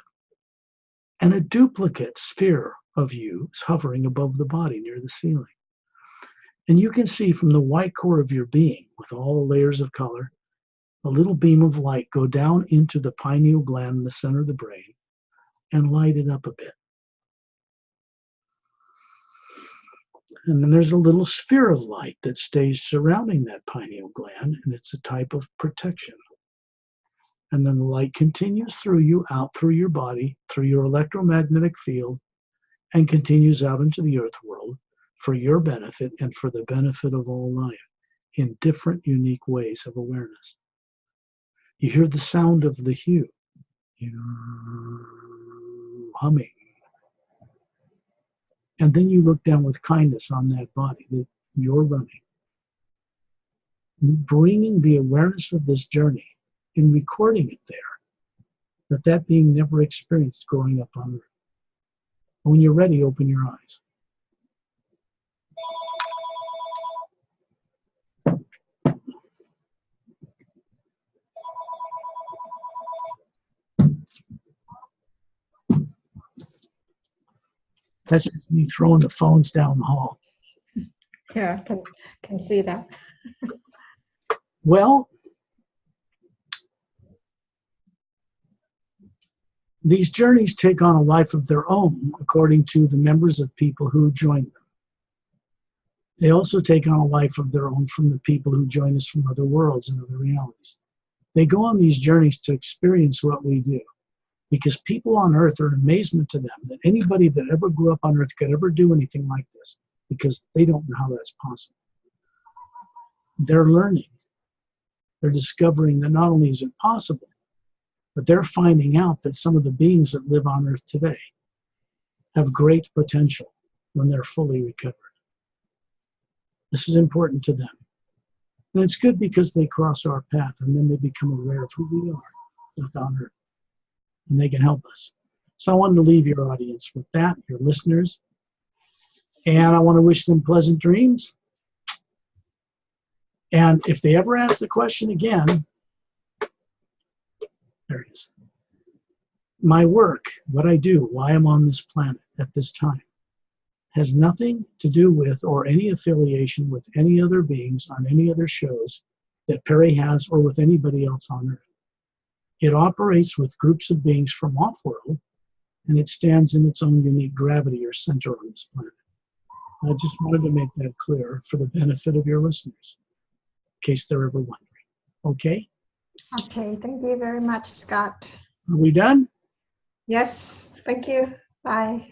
[SPEAKER 2] And a duplicate sphere of you is hovering above the body near the ceiling. And you can see from the white core of your being, with all the layers of color, a little beam of light go down into the pineal gland in the center of the brain and light it up a bit. And then there's a little sphere of light that stays surrounding that pineal gland, and it's a type of protection. And then the light continues through you, out through your body, through your electromagnetic field, and continues out into the earth world for your benefit and for the benefit of all life in different, unique ways of awareness. You hear the sound of the hue, humming. And then you look down with kindness on that body that you're running, bringing the awareness of this journey and recording it there, that being never experienced growing up on Earth. When you're ready, open your eyes. That's just me throwing the phones down the hall.
[SPEAKER 1] Yeah, can see that.
[SPEAKER 2] Well, these journeys take on a life of their own according to the members of people who join them. They also take on a life of their own from the people who join us from other worlds and other realities. They go on these journeys to experience what we do, because people on Earth are an amazement to them that anybody that ever grew up on Earth could ever do anything like this, because they don't know how that's possible. They're learning. They're discovering that not only is it possible, but they're finding out that some of the beings that live on Earth today have great potential when they're fully recovered. This is important to them. And it's good because they cross our path and then they become aware of who we are, like on Earth. And they can help us. So I wanted to leave your audience with that, your listeners. And I want to wish them pleasant dreams. And if they ever ask the question again, there it is. My work, what I do, why I'm on this planet at this time, has nothing to do with or any affiliation with any other beings on any other shows that Pari has or with anybody else on Earth. It operates with groups of beings from off-world, and it stands in its own unique gravity or center on this planet. I just wanted to make that clear for the benefit of your listeners, in case they're ever wondering. Okay?
[SPEAKER 1] Okay, thank you very much, Scott.
[SPEAKER 2] Are we done?
[SPEAKER 1] Yes, thank you. Bye.